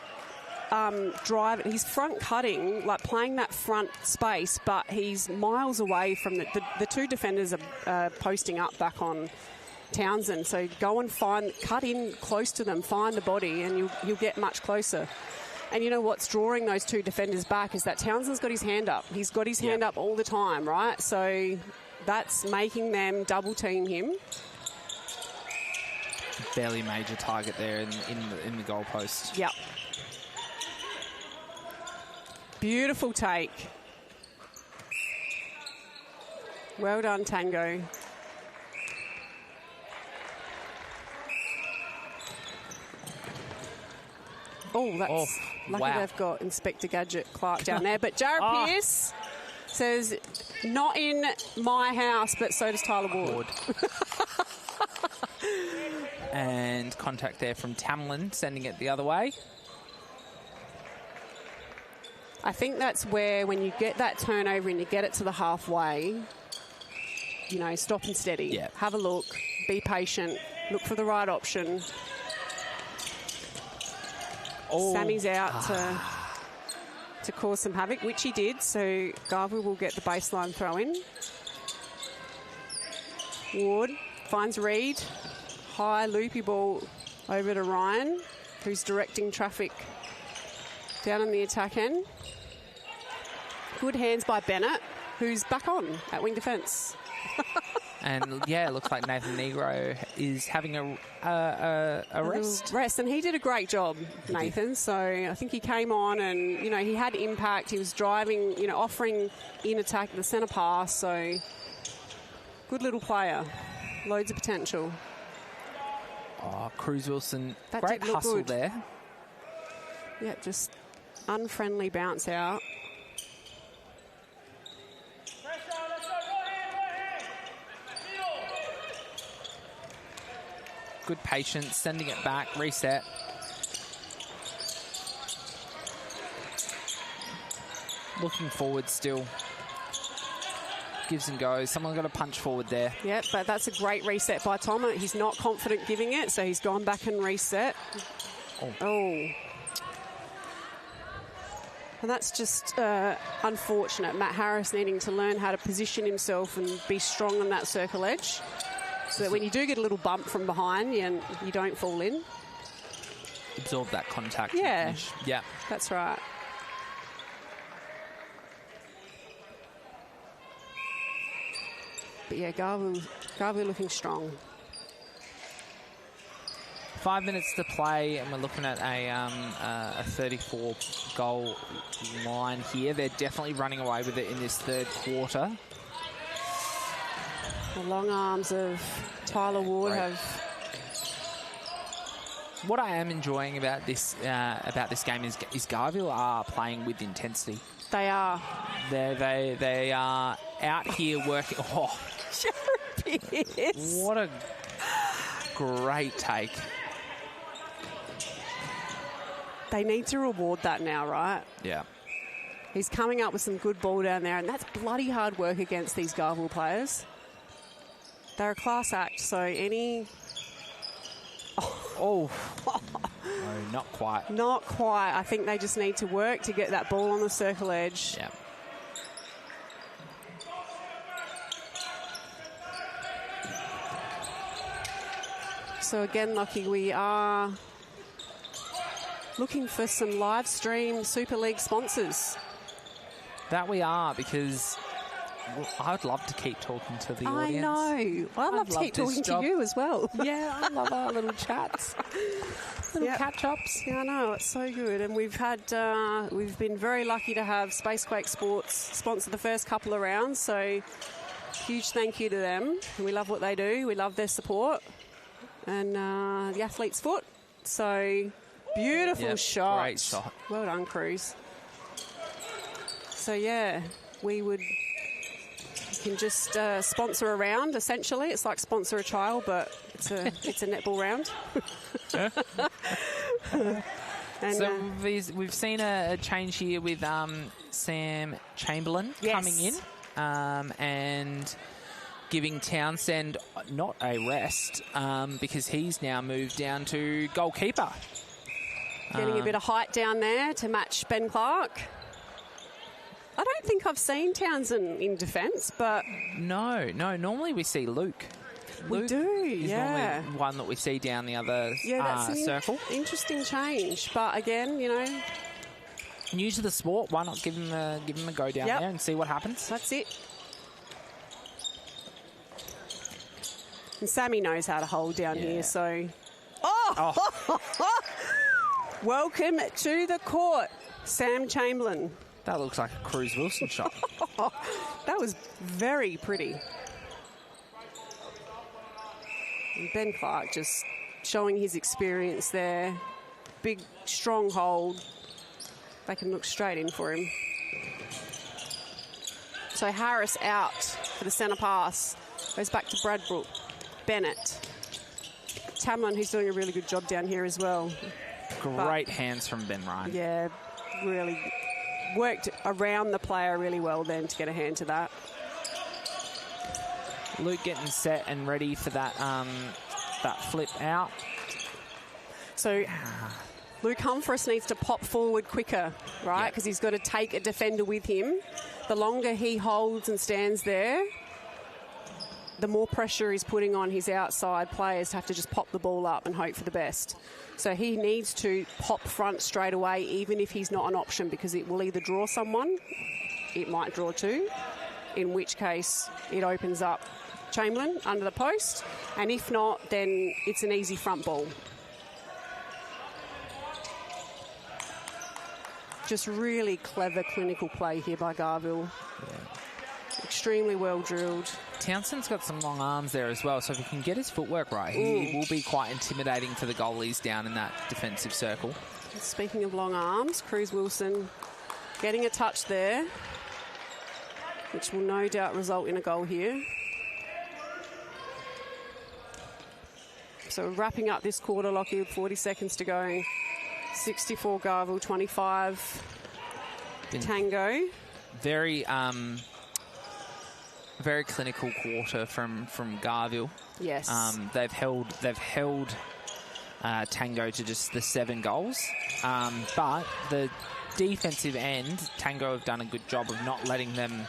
driving. He's front cutting, like playing that front space, but he's miles away from the two defenders are posting up back on Townsend. So go and cut in close to them, find the body, and you'll get much closer. And you know what's drawing those two defenders back is that Townsend's got his hand up. He's got his hand up all the time, right? So that's making them double team him. Barely major target there in the goalpost. Yep. Beautiful take. Well done, Tango. Oh, that's lucky they've got Inspector Gadget Clark down there. But Jared Pearce says, not in my house, but so does Tyler Ward. And contact there from Tamlin, sending it the other way. I think that's where, when you get that turnover and you get it to the halfway, stop and steady. Yeah. Have a look, be patient, look for the right option. Sammy's out to cause some havoc, which he did, so Garville will get the baseline throw in. Ward finds Reed. High loopy ball over to Ryan, who's directing traffic down on the attack end. Good hands by Bennett, who's back on at wing defence. And it looks like Nathan Negro is having a rest. And he did a great job, Nathan. So I think he came on and, he had impact. He was driving, offering in attack the centre pass. So good little player. Loads of potential. Oh, Cruz Wilson, that great hustle good there. Yeah, just unfriendly bounce out. Good patience, sending it back, reset. Looking forward still. Gives and goes. Someone's got to punch forward there. Yep, but that's a great reset by Tom. He's not confident giving it, so he's gone back and reset. Oh. And that's just unfortunate. Matt Harris needing to learn how to position himself and be strong on that circle edge so that when you do get a little bump from behind, you don't fall in. Absorb that contact. Yeah. Yeah. That's right. But yeah, Garville looking strong. 5 minutes to play, and we're looking at a 34-goal line here. They're definitely running away with it in this third quarter. The long arms of Tyler Ward have... What I am enjoying about this game is Garville are playing with intensity. They are. They are out here working. Oh, what a great take. They need to reward that now, right? Yeah. He's coming up with some good ball down there, and that's bloody hard work against these Garville players. They're a class act, so any... Oh. No, not quite. Not quite. I think they just need to work to get that ball on the circle edge. Yeah. So again, Lockie, we are looking for some live stream Super League sponsors. That we are, because I'd love to keep talking to the audience. I know. I'd love to keep talking to you as well. Yeah, I love our little chats. Little catch-ups. Yeah, I know. It's so good. And we've been very lucky to have Spacequake Sports sponsor the first couple of rounds. So huge thank you to them. We love what they do. We love their support. And the athlete's foot. So beautiful shot. Great shot. Well done, Cruz. So yeah, you can just sponsor a round. Essentially, it's like sponsor a child, but it's a netball round. And, so we've seen a change here with Sam Chamberlain coming in and giving Townsend not a rest because he's now moved down to goalkeeper. Getting a bit of height down there to match Ben Clark. I don't think I've seen Townsend in defence, but... No. Normally we see Luke. We do, is normally one that we see down the other circle. Interesting change, but again, new to the sport. Why not give him a go down there and see what happens? That's it. And Sammy knows how to hold down here, so... Oh! Welcome to the court, Sam Chamberlain. That looks like a Cruz Wilson shot. That was very pretty. And Ben Clark just showing his experience there. Big, strong hold. They can look straight in for him. So Harris out for the centre pass. Goes back to Bradbrook. Bennett. Tamlin, who's doing a really good job down here as well. Great hands from Ben Ryan. Yeah, really worked around the player really well then to get a hand to that. Luke getting set and ready for that that flip out. So Luke Humphreys needs to pop forward quicker, right? Because he's got to take a defender with him. The longer he holds and stands there, the more pressure he's putting on his outside players to have to just pop the ball up and hope for the best. So he needs to pop front straight away, even if he's not an option, because it will either draw someone, it might draw two, in which case it opens up Chamberlain under the post, and if not, then it's an easy front ball. Just really clever clinical play here by Garville. Yeah. Extremely well drilled. Townsend's got some long arms there as well, so if he can get his footwork right, he will be quite intimidating for the goalies down in that defensive circle. Speaking of long arms, Cruz Wilson getting a touch there, which will no doubt result in a goal here. So wrapping up this quarter, Lockie, with 40 seconds to go. 64 Garville, 25 Tango. Very very clinical quarter from Garville. Yes. They've held Tango to just the 7 goals. But the defensive end, Tango have done a good job of not letting them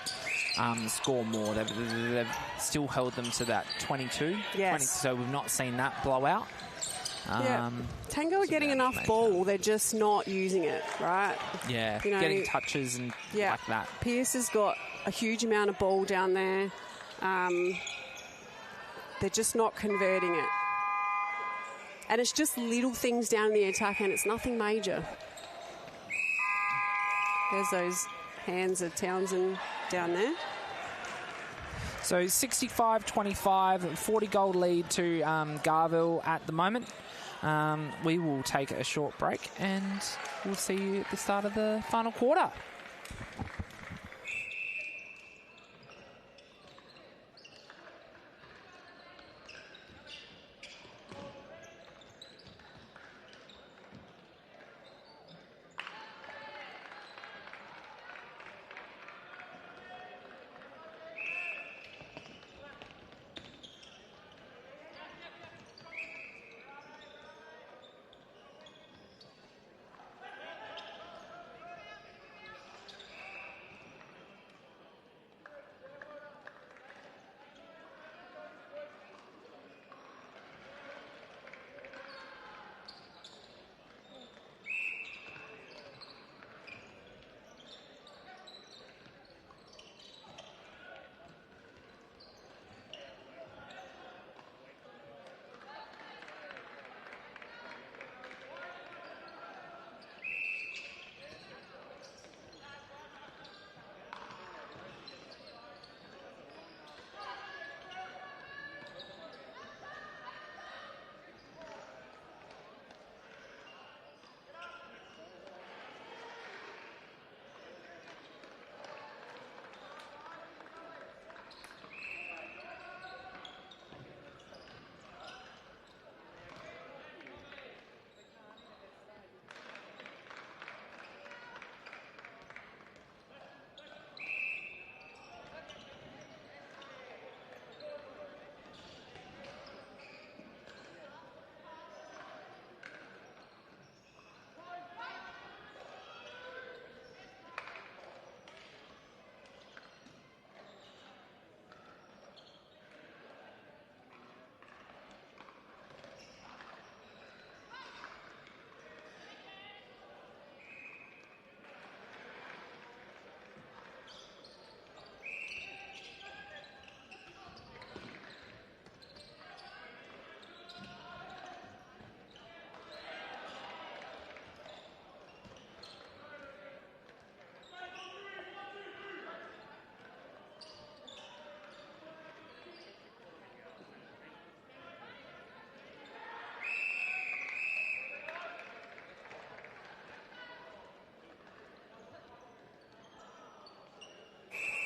score more. They've still held them to that 22. Yes. 20, so we've not seen that blowout. Tango are getting enough ball. They're just not using it, right? Yeah, you know, getting touches and like that. Pierce has got a huge amount of ball down there. They're just not converting it. And it's just little things down in the attack, and it's nothing major. There's those hands of Townsend down there. So 65-25, 40-goal lead to Garville at the moment. We will take a short break and we'll see you at the start of the final quarter.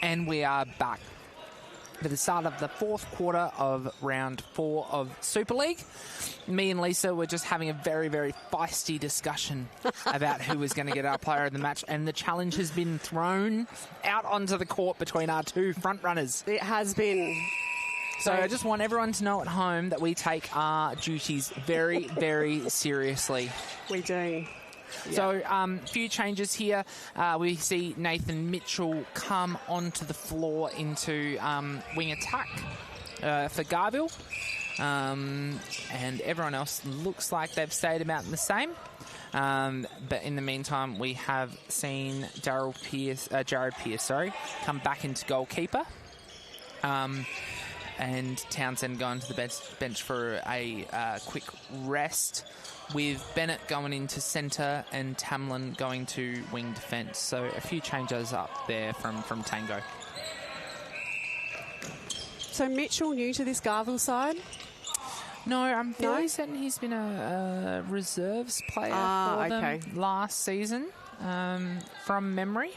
And we are back for the start of the 4th quarter of round 4 of Super League. Me and Lisa were just having a very, very feisty discussion about who was going to get our player of the match, and the challenge has been thrown out onto the court between our 2 front runners. It has been. So I just want everyone to know at home that we take our duties very, very seriously. We do. Yeah. So a few changes here. We see Nathan Mitchell come onto the floor into wing attack for Garville. And everyone else looks like they've stayed about the same. But in the meantime, we have seen Jared Pierce, come back into goalkeeper. And Townsend going to the bench for a quick rest, with Bennett going into centre and Tamlin going to wing defence. So a few changes up there from Tango. So Mitchell new to this Garville side? No, I'm fairly certain he's been a reserves player for them last season, from memory.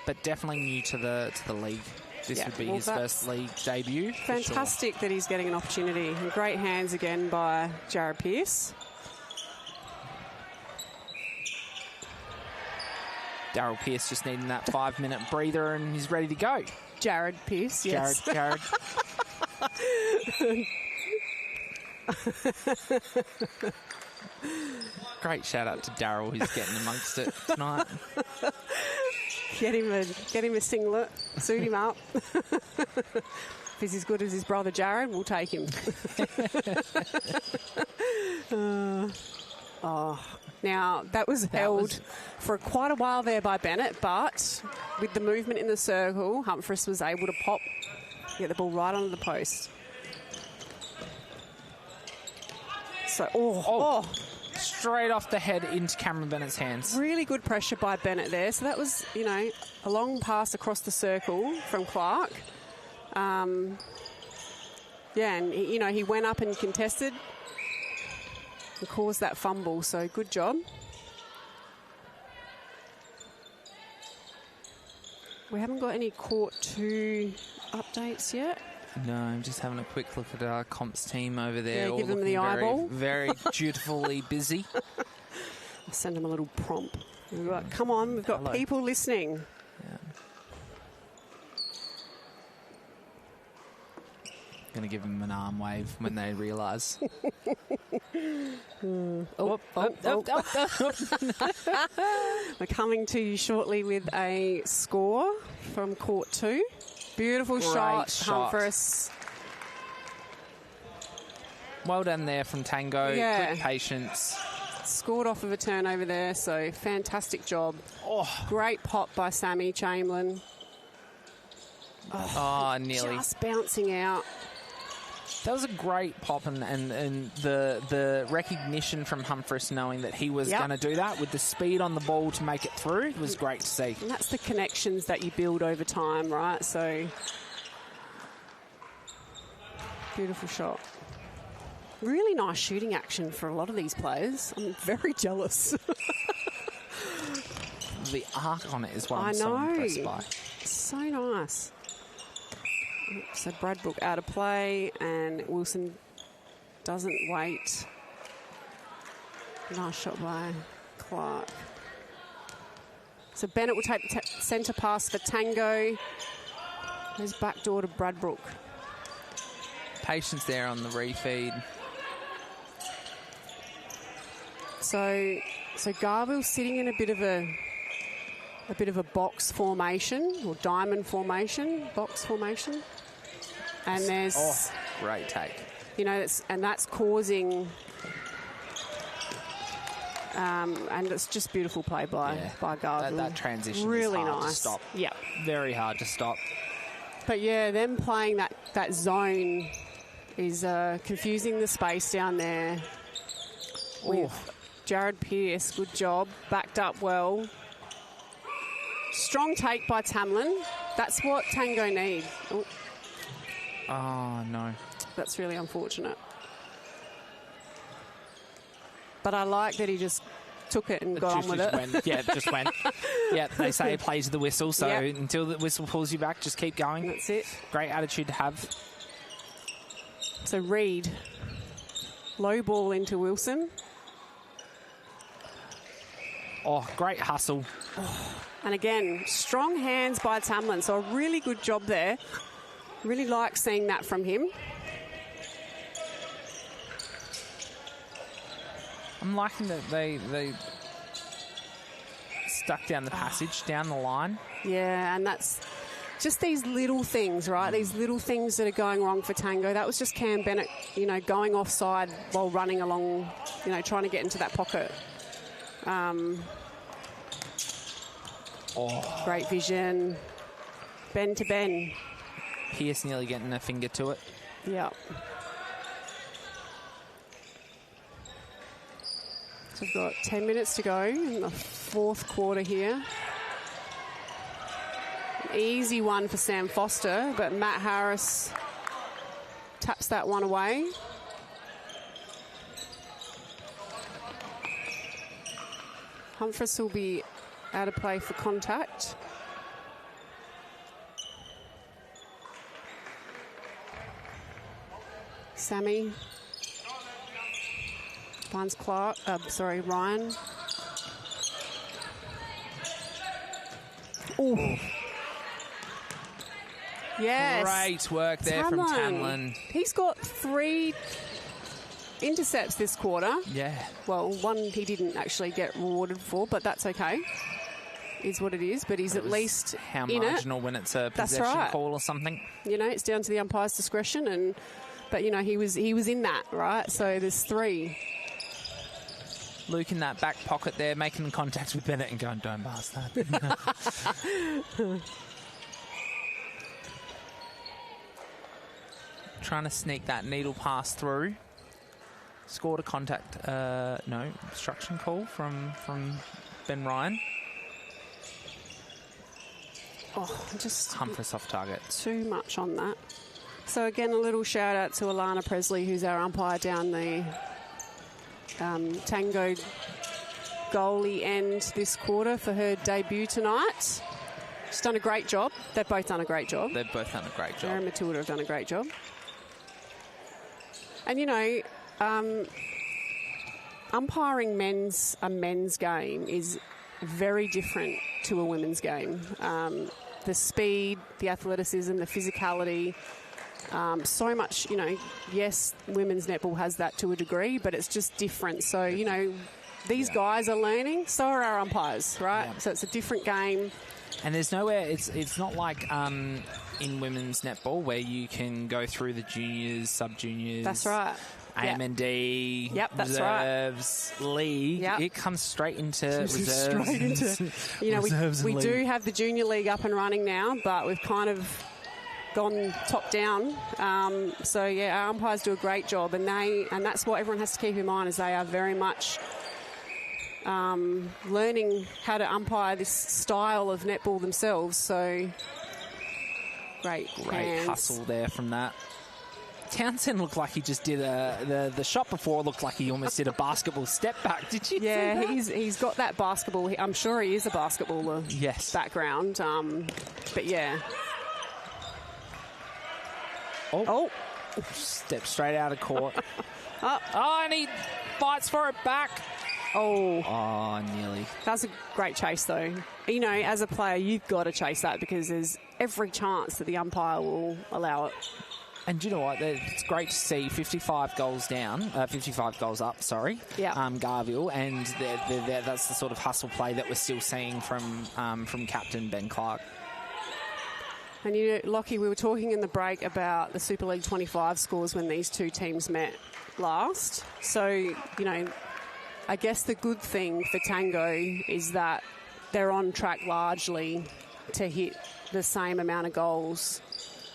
But definitely new to the league. This would be his first league debut. Fantastic that he's getting an opportunity. And great hands again by Jared Pearce. Daryl Pearce just needing that 5-minute breather and he's ready to go. Jared Pearce, yes. Jared. Great shout out to Daryl who's getting amongst it tonight. Get him a singlet, suit him up. If he's as good as his brother Jared, we'll take him. Now, that was held for quite a while there by Bennett, but with the movement in the circle, Humphries was able to get the ball right onto the post. So, straight off the head into Cameron Bennett's hands. Really good pressure by Bennett there. So that was, a long pass across the circle from Clark. And, he went up and contested and caused that fumble. So good job. We haven't got any Court 2 updates yet. No, I'm just having a quick look at our comps team over there. Yeah, give them the eyeball. Very dutifully busy. I'll send them a little prompt. Come on, we've got people listening. Yeah. Going to give them an arm wave when they realise. We're coming to you shortly with a score from Court 2. Beautiful shot, Humphries. Well done there from Tango. Yeah. Good patience. Scored off of a turnover there, so fantastic job. Great pop by Sammy Chamberlain. Nearly. Just bouncing out. That was a great pop, and the recognition from Humphries knowing that he was going to do that with the speed on the ball to make it through was great to see. And that's the connections that you build over time, right? So, beautiful shot. Really nice shooting action for a lot of these players. I'm very jealous. The arc on it is what I'm so impressed by. So nice. So Bradbrook out of play and Wilson doesn't wait. Nice shot by Clark. So Bennett will take the centre pass for Tango. There's backdoor to Bradbrook. Patience there on the refeed. So Garville sitting in a bit of a box formation or diamond formation, box formation. And there's great take. That's causing and it's just beautiful play by Garville. That transition really is hard nice to stop. Yeah. Very hard to stop. But them playing that zone is confusing the space down there. With Jared Pearce, good job, backed up well. Strong take by Tamlin. That's what Tango need. Oh, no. That's really unfortunate. But I like that he just took it and got on with it. It just went. Yeah, they say it plays the whistle, so until the whistle pulls you back, just keep going. That's it. Great attitude to have. So Reed, low ball into Wilson. Great hustle. And again, strong hands by Tamlin, so a really good job there. Really like seeing that from him. I'm liking that they stuck down the passage, down the line. Yeah, and that's just these little things, right? These little things that are going wrong for Tango. That was just Cam Bennett, going offside while running along, trying to get into that pocket. Great vision. Ben to Ben. Pearce nearly getting a finger to it. Yeah. So we've got 10 minutes to go in the fourth quarter here. An easy one for Sam Foster, but Matt Harris taps that one away. Humphries will be out of play for contact. Sammy. Finds Ryan. Ooh. Yes. Great work there from Tamlin. He's got 3 intercepts this quarter. Yeah. Well, one he didn't actually get rewarded for, but that's okay. Is what it is. But he's at least how marginal when it's a possession call or something. You know, it's down to the umpire's discretion, but you know he was in that, right? So there's 3. Luke in that back pocket there, making contact with Bennett and going, don't pass that. Trying to sneak that needle pass through. Scored a contact, no, obstruction call from Ben Ryan. Oh, just Humphreys off target. Too much on that. So again, a little shout out to Alana Presley, who's our umpire down the Tango goalie end this quarter for her debut tonight. She's done a great job. They've both done a great job. They've both done a great job. Her and Matilda have done a great job. And, you know, umpiring a men's game is very different to a women's game. The speed, the athleticism, the physicality, so much, you know, yes, women's netball has that to a degree, but it's just different. So, you know, these guys are learning, so are our umpires, right? Yeah. So it's a different game. And there's nowhere, it's not like in women's netball where you can go through the juniors, sub-juniors. That's right. AMND, reserves, league. Yep. It comes straight into reserves. Straight into, you know, we do have the junior league up and running now, but we've kind of gone top down. So yeah, our umpires do a great job, and that's what everyone has to keep in mind, is they are very much learning how to umpire this style of netball themselves. So great hustle there from that. Townsend looked like he just did the shot before looked like he almost did a basketball step back. Did you? Yeah, see that? he's got that basketball. I'm sure he is a basketballer. Yes. Background. But yeah. Oh. Step straight out of court. And he fights for it back. Oh, nearly. That was a great chase, though. You know, as a player, you've got to chase that because there's every chance that the umpire will allow it. And do you know what? It's great to see 55 goals up, sorry. Yeah. Garville, and that's the sort of hustle play that we're still seeing from Captain Ben Clark. And, you know, Lockie, we were talking in the break about the Super League 25 scores when these two teams met last. So, you know, I guess the good thing for Tango is that they're on track largely to hit the same amount of goals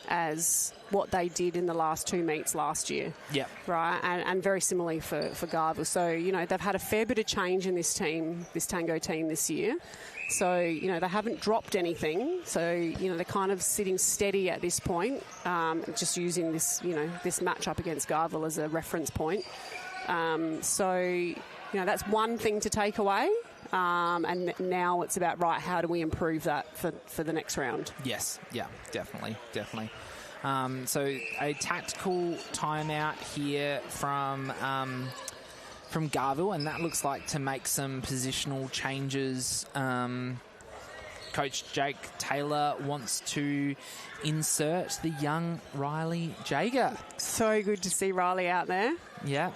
as what they did in the last 2 meets last year. Yeah. Right? And very similarly for Garville. So, you know, they've had a fair bit of change in this Tango team this year. So, you know, they haven't dropped anything. So, you know, they're kind of sitting steady at this point, just using this, you know, this matchup against Garville as a reference point. So, you know, that's one thing to take away. And now it's about, right, how do we improve that for the next round? Yes, yeah, definitely. So a tactical timeout here from Garville, and that looks like to make some positional changes. Coach Jake Taylor wants to insert the young Riley Jager. So good to see Riley out there. Yeah.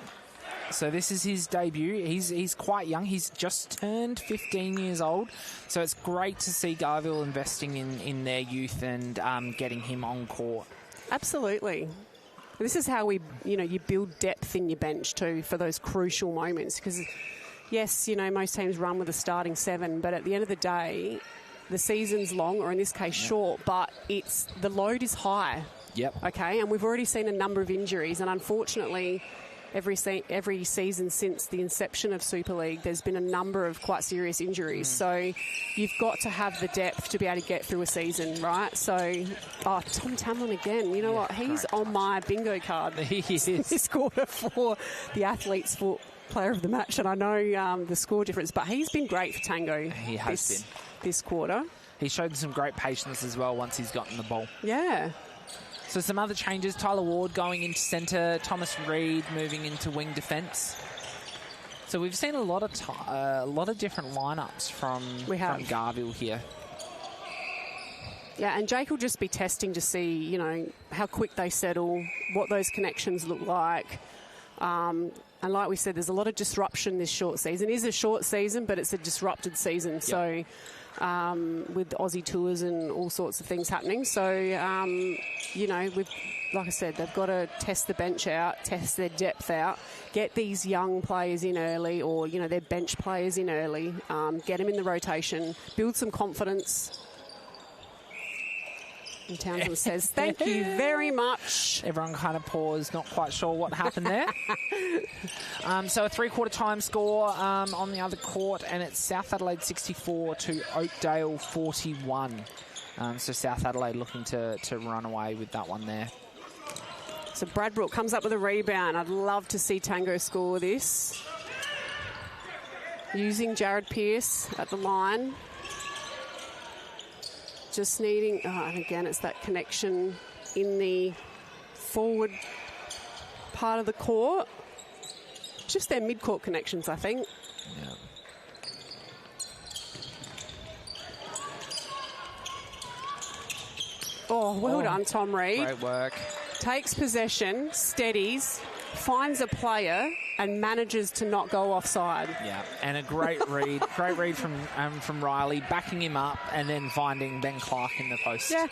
So this is his debut. He's quite young. He's just turned 15 years old. So it's great to see Garville investing in their youth and getting him on court. Absolutely. This is how you build depth in your bench too for those crucial moments. Because, yes, you know, most teams run with a starting 7, but at the end of the day, the season's long, or in this case short, but the load is high. Yep. Okay, and we've already seen a number of injuries, and unfortunately, every season since the inception of Super League, there's been a number of quite serious injuries. So you've got to have the depth to be able to get through a season, right? So, Tom Tamlin again. You know what? He's on my bingo card. He is. This quarter for the Athletes for Player of the Match. And I know the score difference, but he's been great for Tango. He has been. This quarter. He showed some great patience as well once he's gotten the ball. Yeah. So some other changes. Tyler Ward going into centre. Thomas Reid moving into wing defence. So we've seen a lot of different lineups from Garville here. Yeah, and Jake will just be testing to see, you know, how quick they settle, what those connections look like. And like we said, there's a lot of disruption this short season. It is a short season, but it's a disrupted season. Yep. So with Aussie tours and all sorts of things happening. So, you know, like I said, they've got to test the bench out, test their depth out, get these young players in early, or, you know, their bench players in early, get them in the rotation, build some confidence. And Townsend says, thank you very much. Everyone kind of paused, not quite sure what happened there. So a three-quarter time score on the other court, and it's South Adelaide 64 to Oakdale 41. So South Adelaide looking to run away with that one there. So Bradbrook comes up with a rebound. I'd love to see Tango score this. Using Jared Pearce at the line. Just needing, and again, it's that connection in the forward part of the court. Just their mid-court connections, I think. Yeah. Oh, well done, Tom Reid. Great work. Takes possession, steadies, finds a player, and manages to not go offside. Yeah, and a great read from Riley, backing him up and then finding Ben Clark in the post. Yeah.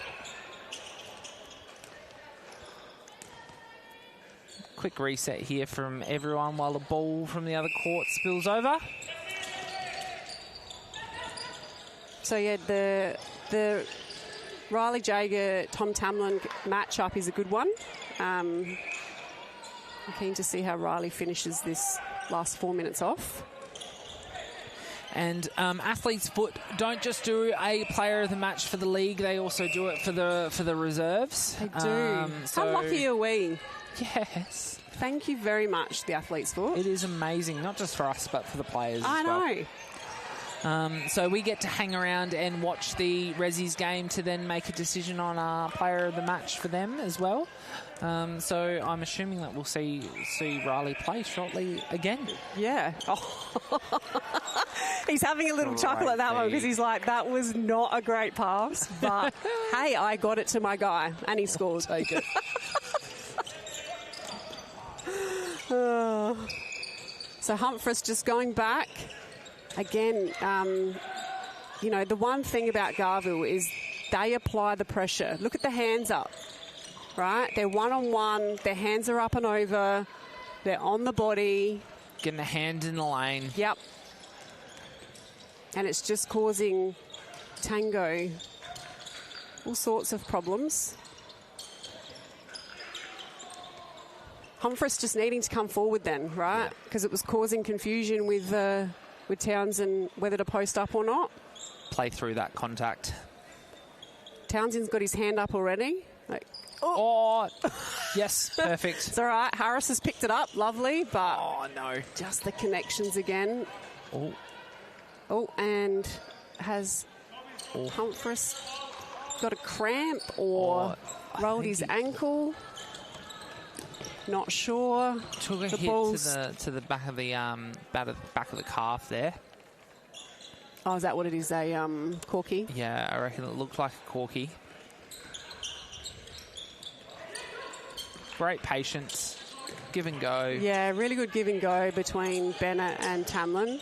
Quick reset here from everyone while the ball from the other court spills over. So yeah, the Riley Jager, Tom Tamlin matchup is a good one. I'm keen to see how Riley finishes this last 4 minutes off. And Athlete's Foot don't just do a player of the match for the league; they also do it for the reserves. They do. How lucky are we? Yes. Thank you very much, the Athlete's Foot. It is amazing, not just for us, but for the players I as well. know. So we get to hang around and watch the Rezzies game to then make a decision on our player of the match for them as well. So I'm assuming that we'll see Riley play shortly again. Yeah. Oh. He's having a little chuckle at that one because he's like, that was not a great pass, but hey, I got it to my guy and he scored. Take it. So Humphreys just going back. Again, you know, the one thing about Garville is they apply the pressure. Look at the hands up, right? They're one-on-one. Their hands are up and over. They're on the body. Getting a hand in the lane. Yep. And it's just causing Tango all sorts of problems. Humphreys just needing to come forward then, right? Because it was causing confusion with Townsend whether to post up or not. Play through that contact. Townsend's got his hand up already. Like, yes, perfect. It's all right. Harris has picked it up. Lovely, but no. Just the connections again. And has Humphreys got a cramp or rolled his ankle? Not sure. Took a hit to the back of the back of the calf there. Oh, is that what it is? A corky? Yeah, I reckon it looked like a corky. Great patience, give and go. Yeah, really good give and go between Bennett and Tamlin.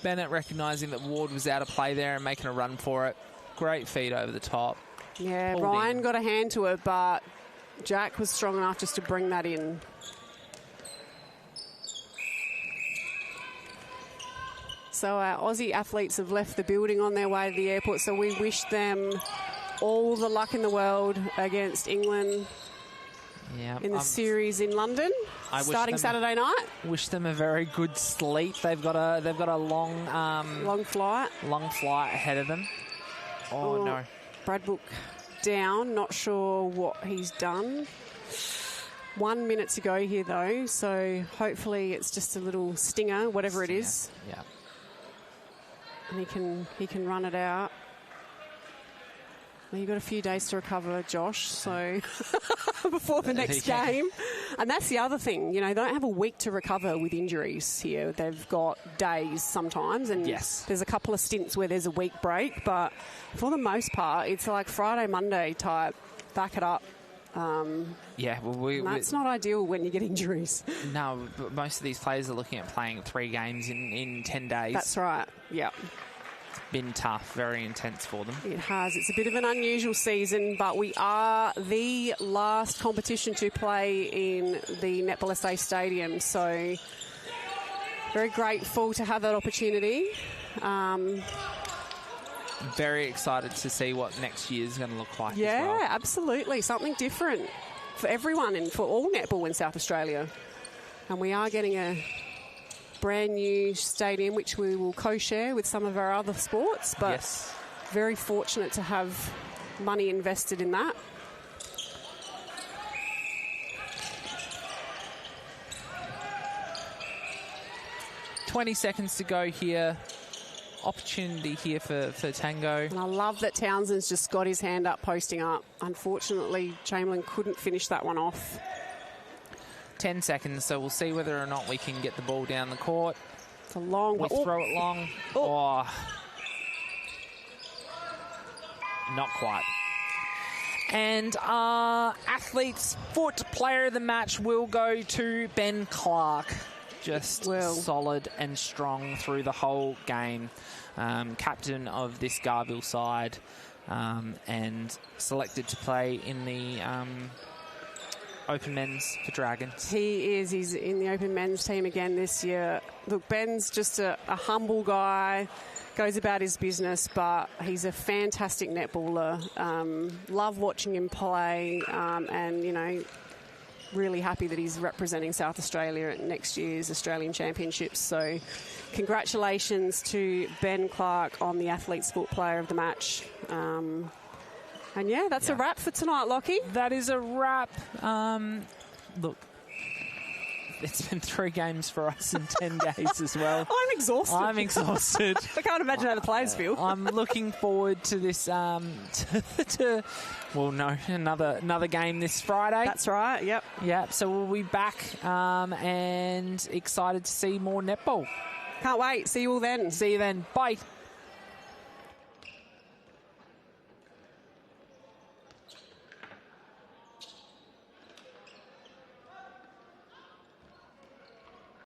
Bennett recognising that Ward was out of play there and making a run for it. Great feed over the top. Yeah, Pulled Ryan in. got a hand to it, but Jack was strong enough just to bring that in. So our Aussie athletes have left the building on their way to the airport, so we wish them all the luck in the world against England in the series in London, starting Saturday night. Wish them a very good sleep. They've got a long flight ahead of them. Oh no, Bradbrook down. Not sure what he's done. 1 minute to go here though, so hopefully it's just a little stinger, whatever it is. Yeah. And he can run it out. Well, you've got a few days to recover, Josh, so before the next game. And that's the other thing, you know, they don't have a week to recover with injuries here. They've got days sometimes, and there's a couple of stints where there's a week break, but for the most part, it's like Friday, Monday type, back it up. That's not ideal when you get injuries. No, but most of these players are looking at playing 3 games in 10 days. That's right, yeah. Been tough, very intense for them. It has. It's a bit of an unusual season, but we are the last competition to play in the Netball SA Stadium, so very grateful to have that opportunity. Very excited to see what next year is going to look like. Yeah, as well. absolutely. Something different for everyone and for all netball in South Australia. And we are getting a brand new stadium, which we will co-share with some of our other sports, but very fortunate to have money invested in that. $20 seconds to go here. Opportunity here for Tango. And I love that Townsend's just got his hand up, posting up. Unfortunately, Chamberlain couldn't finish that one off. 10 seconds, so we'll see whether or not we can get the ball down the court. It's a long... We throw it long. Oh. Not quite. And our athlete's foot player of the match will go to Ben Clark. Just solid and strong through the whole game. Captain of this Garville side, and selected to play in the Open Men's for Dragons. He is. He's in the Open Men's team again this year. Look, Ben's just a humble guy, goes about his business, but he's a fantastic netballer. Love watching him play, and, you know, really happy that he's representing South Australia at next year's Australian Championships. So congratulations to Ben Clark on the Athlete Sport Player of the Match. And yeah, that's a wrap for tonight, Lockie. That is a wrap. Look, it's been 3 games for us in 10 days as well. I'm exhausted. I'm exhausted. I can't imagine how the players feel. I'm looking forward to this. Another game this Friday. That's right. Yep. Yep. So we'll be back and excited to see more netball. Can't wait. See you all then. See you then. Bye.